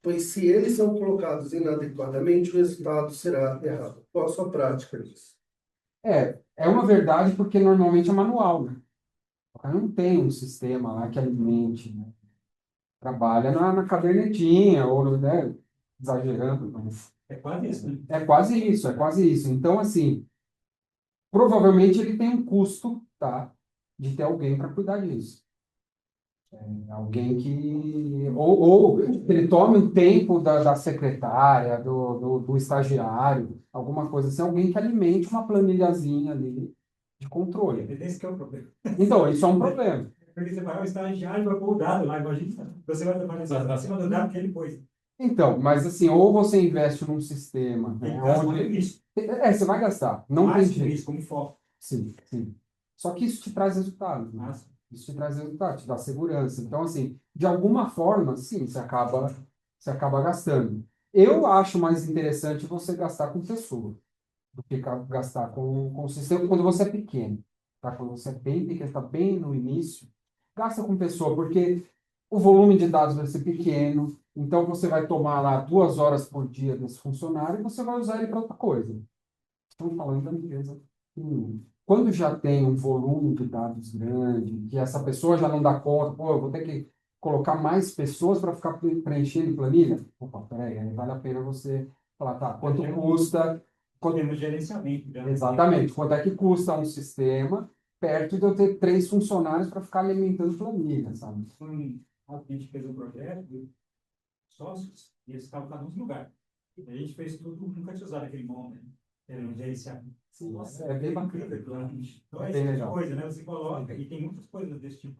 Pois se eles são colocados inadequadamente, o resultado será errado. Qual a sua prática disso? É uma verdade porque normalmente é manual, né? Não tem um sistema lá que alimente, né? Trabalha na cadernetinha, ou, né? Exagerando, mas É quase isso, né? é quase isso, é quase isso. Então, assim, provavelmente ele tem um custo, tá? De ter alguém para cuidar disso. Alguém que... Ou ele tome o tempo da secretária, do estagiário, alguma coisa assim, alguém que alimente uma planilhazinha ali de controle. Esse que é o problema. Então, isso é um problema. Porque você vai ao estagiário e vai pôr o dado lá, imagina. Você vai trabalhar acima do dado que ele pôs. Então, mas assim, ou você investe num sistema, Ele né, gasta onde... com isso. Você vai gastar, não tem Mais com jeito. isso, como foco. Sim, sim. Só que isso te traz resultado, né? Mas, Isso te traz resultado, te dá segurança. Então, assim, de alguma forma, sim, você acaba gastando. Eu acho mais interessante você gastar com pessoa do que gastar com sistema quando você é pequeno. tá? Quando você é bem pequeno, está bem no início, gasta com pessoa, porque o volume de dados vai ser pequeno, então você vai tomar lá 2 horas por dia desse funcionário e você vai usar ele para outra coisa. Estamos falando da empresa. Quando já tem um volume de dados grande, que essa pessoa já não dá conta, pô, eu vou ter que colocar mais pessoas para ficar preenchendo planilha. Opa, peraí, aí vale a pena você falar, tá, quanto custa, Temos gerenciamento. Já. exatamente, quanto é que custa um sistema perto de eu ter 3 funcionários para ficar alimentando planilha, sabe? A gente fez um projeto de sócios e eles estavam cada um no lugar. A gente fez tudo, nunca tinha usado aquele nome, né? Era um gerenciamento. Nossa, É bem bacana. Então, é bem esse tipo de legal. coisa, né? Você coloca, e tem muitas coisas desse tipo.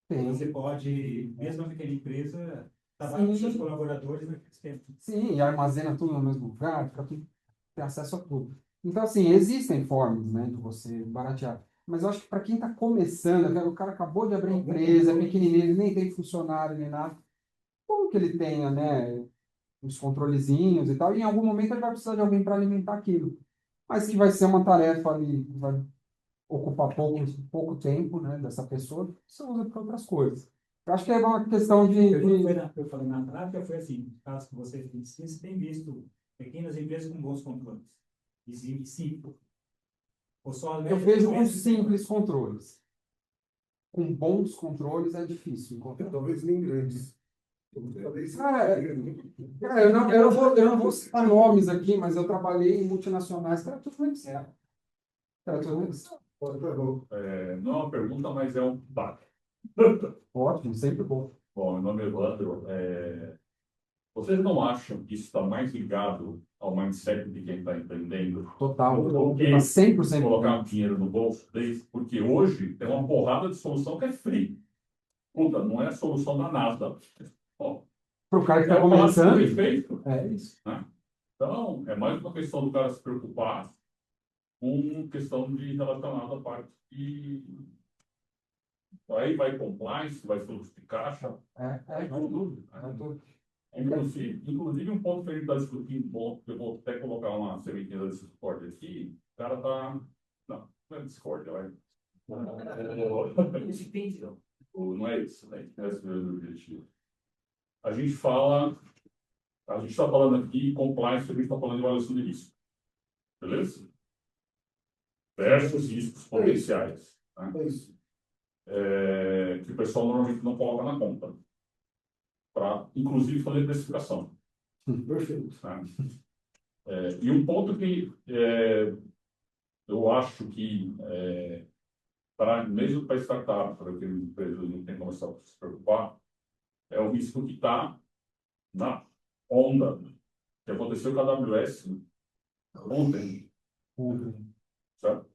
Tem. Você pode, mesmo na pequena empresa, trabalhar com seus colaboradores naquele sistema. Sim, e armazena tudo no mesmo lugar, fica tudo, tem acesso a tudo. Então, assim, existem formas, né, de você baratear. Mas eu acho que para quem está começando, o cara acabou de abrir a empresa, é pequenininho, ele nem tem funcionário nem nada, como que ele tenha, né, os controlezinhos e tal, e em algum momento ele vai precisar de alguém para alimentar aquilo. Mas que vai ser uma tarefa ali, vai ocupar pouco tempo, né, dessa pessoa, você usa para outras coisas. Eu acho que é uma questão Eu falei na prática, foi assim, no caso que você disse, você tem visto pequenas empresas com bons controles. E sim, ou só Eu vejo com simples controles. Com bons controles é difícil encontrar. Talvez nem grandes. Cara, eu não vou citar nomes aqui, mas eu trabalhei em multinacionais, cara, tudo bem certo. Cara, tudo bem certo. Não é uma pergunta, mas é um dado. Ótimo, sempre bom. Bom, meu nome é Evandro. Vocês não acham que isso está mais ligado ao mindset de quem está empreendendo? Total. Do que Tá 100% colocar bom. dinheiro no bolso deles? Porque hoje tem uma porrada de solução que é free. Puta, não é a solução da NASA. Ó, Para o cara que é está um passo começando, perfeito. é isso. Então, é mais uma questão do cara se preocupar com questão de relacionada à parte de... Aí vai compliance, vai fluxo de caixa. Tudo. É tudo. Inclusive, um ponto que a gente está discutindo, bom, eu vou até colocar uma sementinha desse Discord aqui, o cara está... Não é Discord, vai. Não é isso, né? Esse é o objetivo. A gente está falando aqui compliance, a gente está falando de avaliação de risco. Beleza? Versus riscos potenciais. Tá? É isso. Que o pessoal normalmente não coloca na conta. Para, inclusive, fazer precificação. Perfeito. Tá? E um ponto que eu acho que, mesmo para startup, para que empresas não tenham começado a se preocupar, é o risco que está na onda, que aconteceu com a AWS ontem. Certo?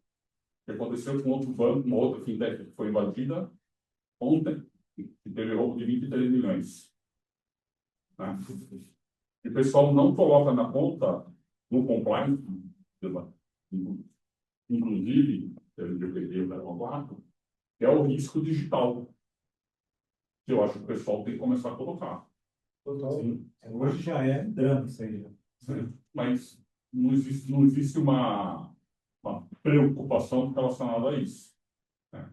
Que aconteceu com outro banco, uma outra fintech que foi invadida ontem, que teve roubo de 23 milhões. Né? E o pessoal não coloca na conta no compliance, inclusive, pelo GPD, que é o risco digital, que eu acho que o pessoal tem que começar a colocar. Total. Sim. Hoje já é drama isso aí. Sim. Mas não existe uma preocupação relacionada a isso. Né?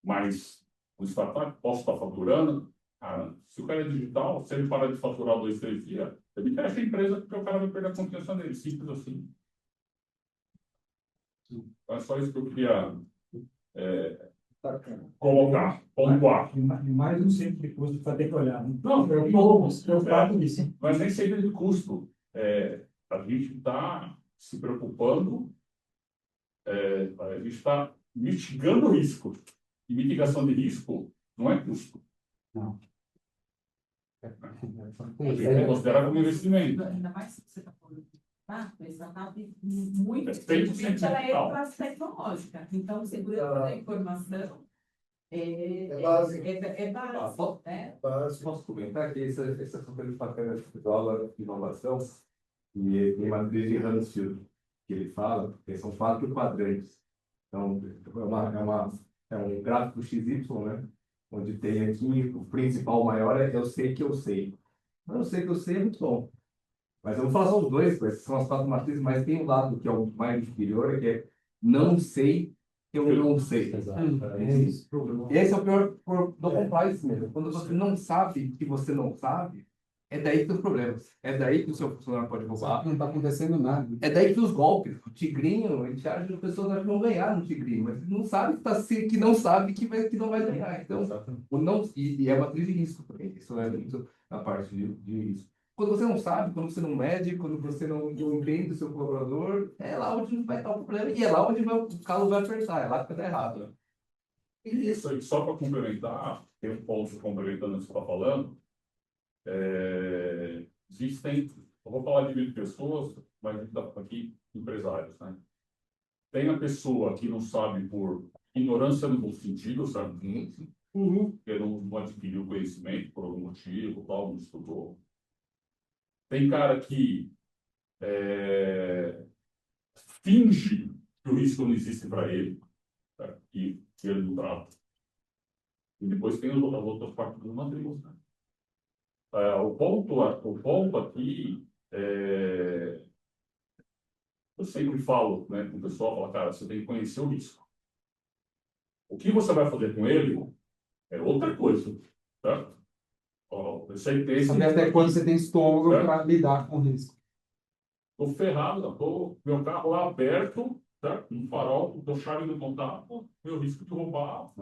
Mas o startup posso estar faturando, cara, se o cara é digital, se ele parar de faturar 2, 3 dias, ele fecha a empresa porque o cara vai perder a confiança dele, simples assim. Então, é só isso que eu queria colocar, pontuar. E mais um centro de custo para ter que olhar. Não, preocupado nisso. mas nem sempre de custo. A gente está se preocupando, a gente está mitigando o risco. E mitigação de risco não é custo. Não. A gente tem que considerar como investimento. Ainda mais se você está falando de startup, a startup muito 100% dificilmente ela é digital. classe tecnológica. Então, segurança da informação é básico. básico, né? Posso comentar que esse assunto de papel de dólar de inovação e tem matriz de Hansfield que ele fala, que são 4 quadrantes. Então, é um gráfico XY, né? Onde tem aqui o principal maior é eu sei que eu sei. Eu sei que eu sei é muito bom. Mas eu vou falar só os dois, essas são as 4 matrizes, mas tem um lado que é o mais inferior, que é não sei eu não sei. Esse é o pior do compliance mesmo. Quando você não sabe que você não sabe, é daí que tem os problemas. É daí que o seu funcionário pode roubar. Não está acontecendo nada. É daí que tem os golpes. O tigrinho, a gente acha que as pessoas vão ganhar no tigrinho, mas não sabe que não sabe que não vai ganhar. Então, o não, e é uma trilha de risco também. Isso é muito a parte de risco. Quando você não sabe, quando você não mede, quando você não entende o seu colaborador, é lá onde vai estar o problema e é lá onde o calo vai apertar, é lá que vai dar errado. Né? E isso aí, só para complementar, tem um ponto complementando o que você está falando. Existem, eu vou falar de 1.000 pessoas, mas a gente está aqui empresários, né? Tem a pessoa que não sabe por ignorância no bom sentido, sabe? Que não adquiriu conhecimento por algum motivo, tal, não estudou. Tem cara que finge que o risco não existe para ele, tá? Que ele não trata. E depois tem as outras partes do matriz, né? O ponto aqui eu sempre falo, né, com o pessoal, fala, cara, você tem que conhecer o risco. O que você vai fazer com ele é outra coisa, tá? Saber até quando você tem estômago para lidar com o risco. Estou ferrado, meu carro lá aberto, tá? Um farol, dou chave no contato, meu risco de roubar,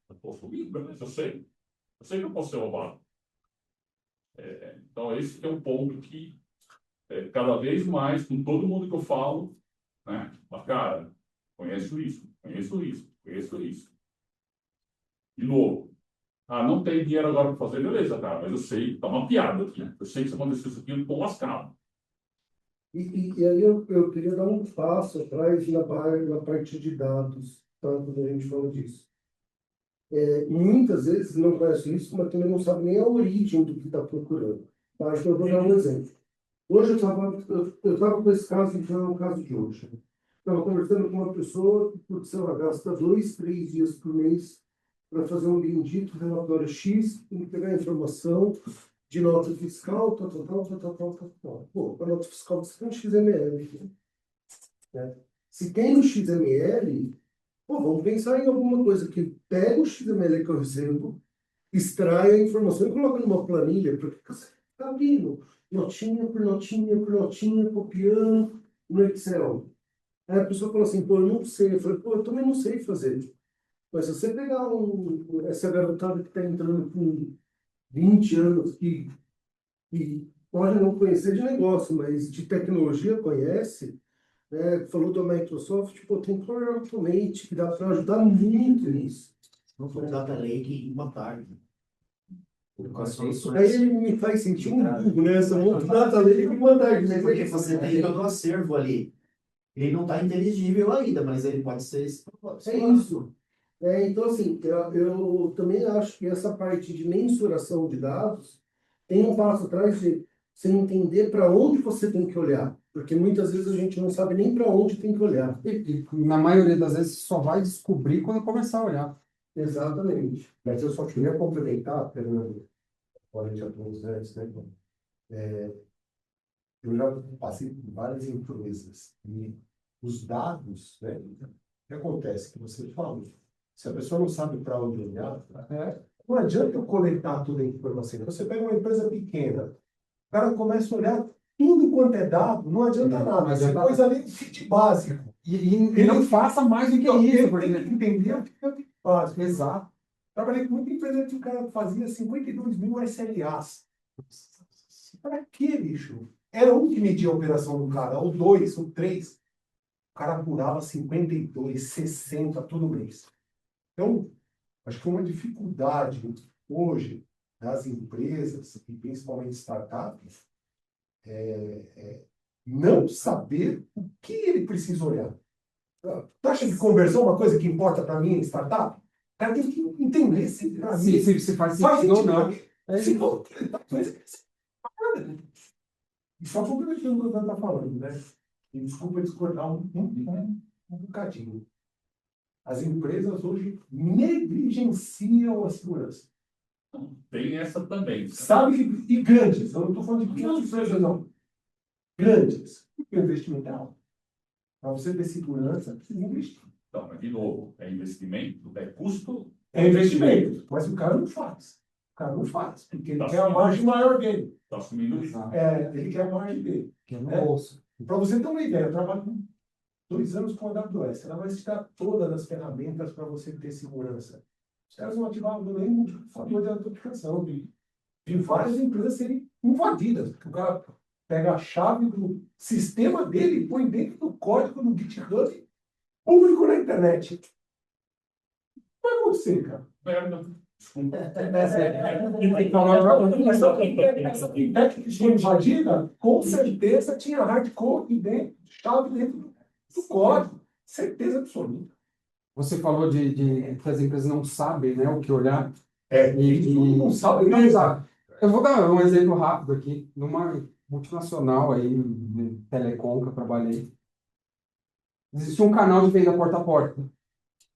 eu posso ir, beleza, eu sei que eu posso ser roubado. Então, esse que é um ponto que, cada vez mais, com todo mundo que eu falo, né? Mas, cara, conheço isso. De novo, não tem dinheiro agora para fazer, beleza, cara, mas eu sei, tá mapeado aqui. Eu sei que se acontecer isso aqui, eu estou lascado. E aí eu queria dar um passo atrás na parte de dados, tá? Quando a gente fala disso. Muitas vezes não conhece isso, mas também não sabe nem a origem do que está procurando. Tá? Então eu vou dar um exemplo. Hoje eu estava com esse caso, então é o caso de hoje. Estava conversando com uma pessoa que, sei lá, gasta 2, 3 dias por mês para fazer um bendito relatório X, tem que pegar a informação de nota fiscal, tal. Pô, a nota fiscal você tem no XML. Né? Se tem no XML, pô, vamos pensar em alguma coisa que pega o XML que eu recebo, extrai a informação e coloca numa planilha, porque você está abrindo notinha por notinha, copiando no Excel. Aí a pessoa fala assim, pô, eu não sei. Eu falei, pô, eu também não sei fazer. Mas se você pegar essa garotada que está entrando com 20 anos, que pode não conhecer de negócio, mas de tecnologia conhece, né? Falou da Microsoft, pô, tem Power Automate, que dá para ajudar muito nisso. Não foi data lake em uma tarde. Aí ele me faz sentir um burro, né? Essa monta data lake em uma tarde. Mas porque você tem todo o acervo ali. Ele não está inteligível ainda, mas ele pode ser... É isso. Então, assim, eu também acho que essa parte de mensuração de dados tem um passo atrás de você entender para onde você tem que olhar. Porque muitas vezes a gente não sabe nem para onde tem que olhar. E na maioria das vezes só vai descobrir quando começar a olhar. Exatamente. Mas eu só queria complementar, Fernando, a gente já trouxe antes, né? Eu já passei por várias empresas e os dados, né? O que acontece? Que você falou, se a pessoa não sabe para onde olhar, não adianta eu coletar toda a informação. Você pega uma empresa pequena, o cara começa a olhar tudo quanto é dado, não adianta nada. Você pôs ali um feed básico. E não faça mais do que isso. Porque... Tem que entender o que é o feed básico. Exato. Trabalhei com muita empresa que o cara fazia 52.000 SLAs. Para quê, bicho? Era um que media a operação do cara, ou 2, ou 3. O cara apurava 52, 60 todo mês. Então, acho que é uma dificuldade hoje das empresas, e principalmente startups, não saber o que ele precisa olhar. Tu acha que conversão é uma coisa que importa para mim em startup? O cara tem que entender se faz sentido ou não. Se não, e só complementando o que o Dan está falando, né? E desculpa discordar um bocadinho. As empresas hoje negligenciam a segurança. Tem essa também. Sabe que, e grandes, eu não estou falando de pequenas empresas, não. Grandes. O investimento é alto. Para você ter segurança, precisa investir. Então, mas de novo, é investimento, é custo. É investimento, mas o cara não faz. O cara não faz, porque ele Tá quer a assumindo. margem maior dele. Está assumindo isso. Ele quer a margem dele. Que é no É. bolso. Para você ter uma ideia, eu trabalho com 2 anos com a AWS. Ela vai te dar todas as ferramentas para você ter segurança. Os caras não ativavam nem um fator de autenticação. De várias empresas serem invadidas. O cara pega a chave do sistema dele e põe dentro do código do GitHub público na internet. Vai acontecer, cara. Merda. Desculpa. Essa fintech que foi invadida, com certeza tinha hardcode dentro, chave dentro do código. Certeza absoluta. Você falou de que as empresas não sabem, né, o que olhar. Eles não sabem não mesmo. sabe. Eu vou dar um exemplo rápido aqui. Numa multinacional aí, de telecom que eu trabalhei, existia um canal de venda porta a porta,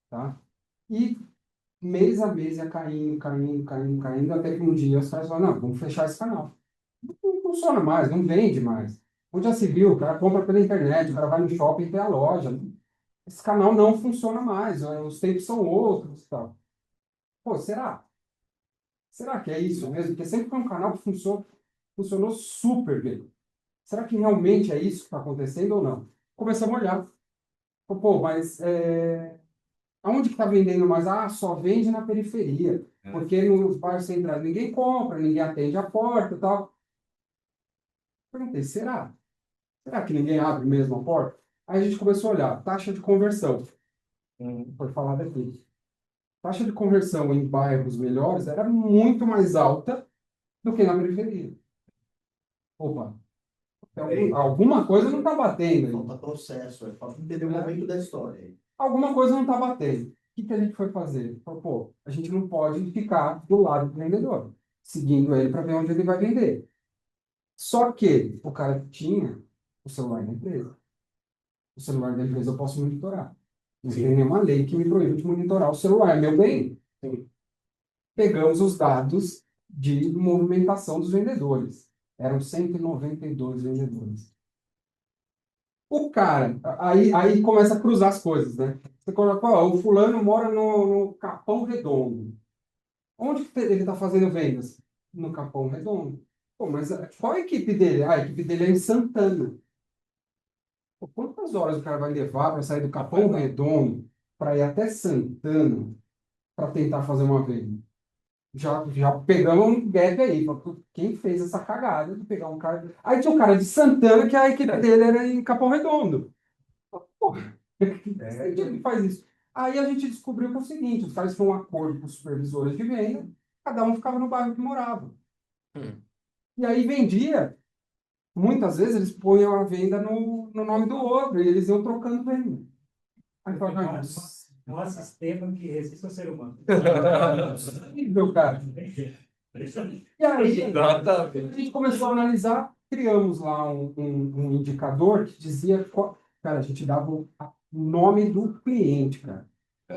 tá? E mês a mês ia caindo, até que um dia os caras falaram, não, vamos fechar esse canal. Não funciona mais, não vende mais. Onde já se viu, o cara compra pela internet, o cara vai no shopping e tem a loja. Esse canal não funciona mais, os tempos são outros e tal. Pô, será? Será que é isso mesmo? Porque sempre foi um canal que funcionou super bem. Será que realmente é isso que está acontecendo ou não? Começamos a olhar. Pô, mas aonde que está vendendo mais? Ah, só vende na periferia. Porque nos bairros centrais ninguém compra, ninguém atende a porta e tal. Perguntei, será? Será que ninguém abre mesmo a porta? Aí a gente começou a olhar, taxa de conversão. Foi falado aqui. Taxa de conversão em bairros melhores era muito mais alta do que na periferia. Opa, alguma coisa não está batendo aí. Falta processo, falta entender o momento da história. Alguma coisa não está batendo. O que a gente foi fazer? Falou, pô, a gente não pode ficar do lado do vendedor, seguindo ele para ver onde ele vai vender. Só que o cara tinha o celular da empresa. O celular da empresa eu posso monitorar. Não tem nenhuma lei que me proíbe de monitorar o celular, meu bem. Pegamos os dados de movimentação dos vendedores. Eram 192 vendedores. O cara, aí começa a cruzar as coisas, né? Você coloca, ó, o fulano mora no Capão Redondo. Onde que ele está fazendo vendas? No Capão Redondo. Pô, mas qual a equipe dele? A equipe dele é em Santana. Pô, quantas horas o cara vai levar para sair do Capão Redondo para ir até Santana para tentar fazer uma venda? Já pegamos um gap aí. Quem fez essa cagada de pegar um cara... Aí tinha um cara de Santana que a equipe dele era em Capão Redondo. Porra, ele faz isso. Aí a gente descobriu que é o seguinte, os caras tinham um acordo com os supervisores de venda, cada um ficava no bairro que morava. E aí vendia, muitas vezes eles punham a venda no nome do outro, e eles iam trocando venda. Aí falava, É um sistema que resiste ao ser humano. meu cara. E aí, a gente começou a analisar, criamos lá um indicador que dizia, cara, a gente dava o nome do cliente, cara,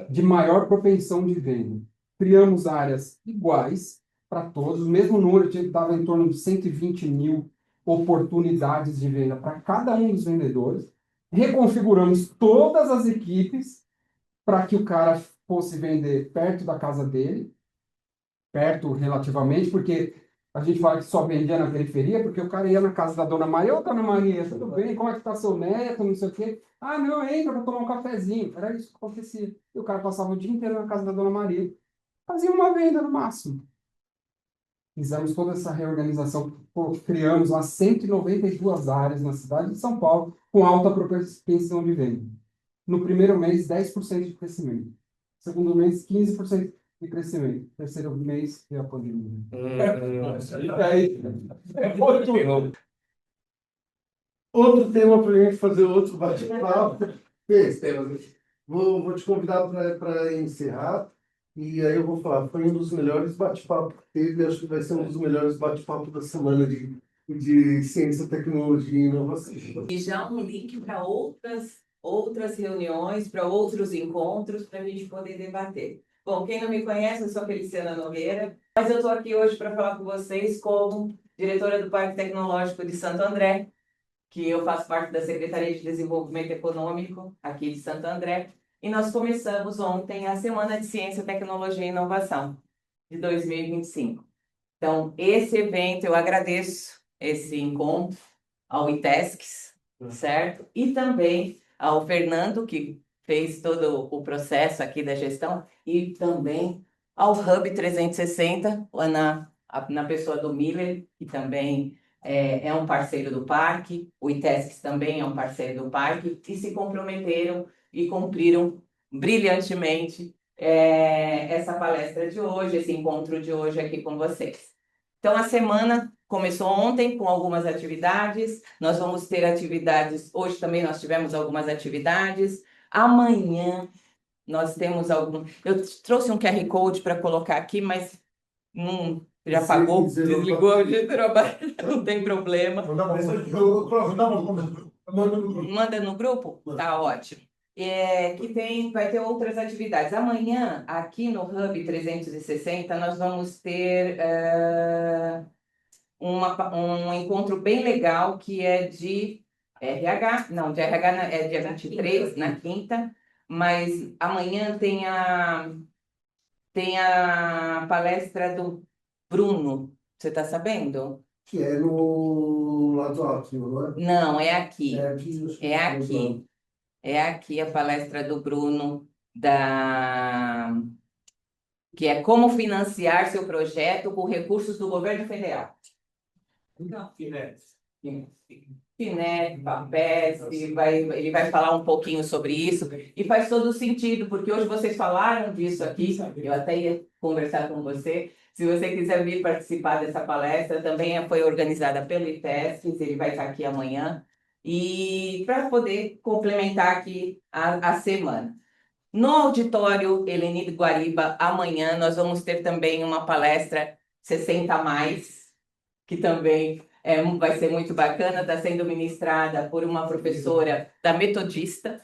de maior propensão de venda. Criamos áreas iguais para todos, o mesmo número, a gente dava em torno de 120 mil oportunidades de venda para cada um dos vendedores. Reconfiguramos todas as equipes para que o cara fosse vender perto da casa dele, perto relativamente, porque a gente fala que só vendia na periferia, porque o cara ia na casa da Dona Maria, ô Dona Maria, tudo bem, como é que está seu neto, não sei o quê. Ah, não, entra para tomar um cafezinho. Era isso que acontecia. E o cara passava o dia inteiro na casa da Dona Maria. Fazia uma venda no máximo. Fizemos toda essa reorganização, criamos lá 192 áreas na cidade de São Paulo, com alta propensão de venda. No primeiro mês, 10% de crescimento. Segundo mês, 15% de crescimento. Terceiro mês, veio a pandemia. Outro tema para a gente fazer outro bate-papo. Vou te convidar para encerrar. E aí eu vou falar, foi um dos melhores bate-papos que teve, acho que vai ser um dos melhores bate-papos da semana de ciência, tecnologia e inovação. E já um link para outras reuniões, para outros encontros, para a gente poder debater. Bom, quem não me conhece, eu sou a Feliciana Nogueira, mas eu estou aqui hoje para falar com vocês como diretora do Parque Tecnológico de Santo André, que eu faço parte da Secretaria de Desenvolvimento Econômico aqui de Santo André. e nós começamos ontem a Semana de Ciência, Tecnologia e Inovação de 2025. Então, esse evento, eu agradeço esse encontro ao ITESCS, certo? E também ao Fernando, que fez todo o processo aqui da gestão, e também ao Hub 360, na pessoa do Miller, que também é um parceiro do parque, o ITESCS também é um parceiro do parque, e se comprometeram e cumpriram brilhantemente essa palestra de hoje, esse encontro de hoje aqui com vocês. Então, a semana começou ontem com algumas atividades, nós vamos ter atividades, hoje também nós tivemos algumas atividades, amanhã nós temos algum... Eu trouxe um QR Code para colocar aqui, mas já apagou, desligou, não tem problema. Manda no grupo? Tá ótimo. Vai ter outras atividades. Amanhã, aqui no Hub 360, nós vamos ter um encontro bem legal que é de RH, não, de RH é dia 23, na quinta, mas amanhã tem a palestra do Bruno, você está sabendo? Que é no lado alto, não é? Não, é aqui. É aqui. É aqui. É aqui a palestra do Bruno, que é como financiar seu projeto com recursos do governo federal. Então, FINEP, FAPESP, ele vai falar um pouquinho sobre isso, e faz todo sentido, porque hoje vocês falaram disso aqui, eu até ia conversar com você. Se você quiser vir participar dessa palestra, também foi organizada pelo ITESCS, ele vai estar aqui amanhã, e para poder complementar aqui a semana. No auditório Helenir Guariba, amanhã, nós vamos ter também uma palestra 60+, que também vai ser muito bacana, está sendo ministrada por uma professora da Metodista,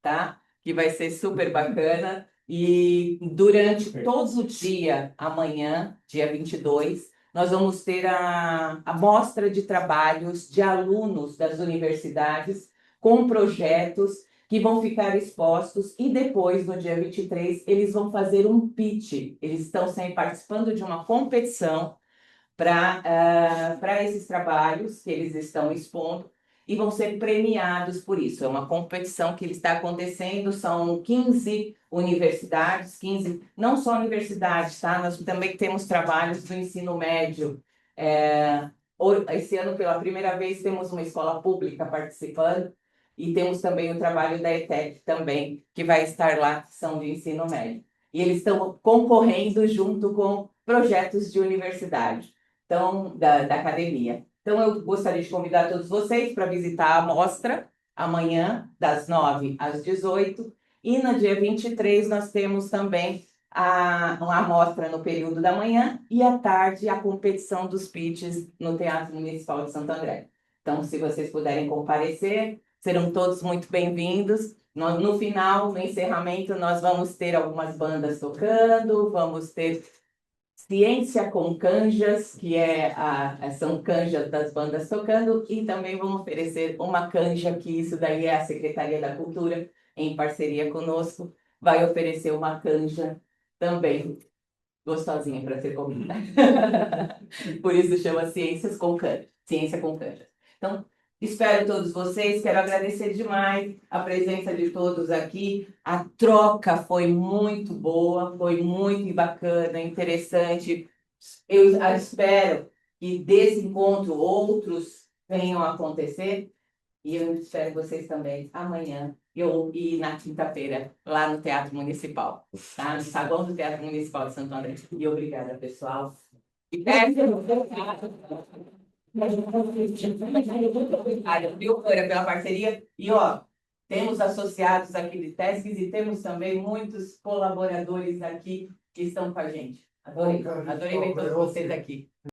tá? Que vai ser super bacana. E durante todo o dia, amanhã, dia 22, nós vamos ter a mostra de trabalhos de alunos das universidades com projetos que vão ficar expostos, e depois, no dia 23, eles vão fazer um pitch. Eles estão participando de uma competição para esses trabalhos que eles estão expondo e vão ser premiados por isso. É uma competição que está acontecendo, são 15 universidades, 15, não só universidades, tá? Nós também temos trabalhos do ensino médio. Esse ano, pela primeira vez, temos uma escola pública participando, e temos também o trabalho da ETEC também, que vai estar lá, que são de ensino médio. E eles estão concorrendo junto com projetos de universidade. Então, da academia. Então, eu gostaria de convidar todos vocês para visitar a mostra amanhã, das 9 às 18. E no dia 23, nós temos também uma mostra no período da manhã, e à tarde a competição dos pitches no Teatro Municipal de Santo André. Então, se vocês puderem comparecer, serão todos muito bem-vindos. No final, no encerramento, nós vamos ter algumas bandas tocando, vamos ter Ciência com Canjas, que são canjas das bandas tocando, e também vamos oferecer uma canja, que isso daí é a Secretaria da Cultura, em parceria conosco, vai oferecer uma canja também gostosinha para ser comida. Por isso chama Ciência com Canjas. Então, espero todos vocês, quero agradecer demais a presença de todos aqui. A troca foi muito boa, foi muito bacana, interessante. Eu espero que desse encontro outros venham a acontecer, e eu espero vocês também amanhã e na quinta-feira, lá no Teatro Municipal, tá? No saguão do Teatro Municipal de Santo André. E obrigada, pessoal. Viu, pela parceria. E, temos associados aqui de ITESCS e temos também muitos colaboradores aqui que estão com a gente. Adorei ver todos vocês aqui.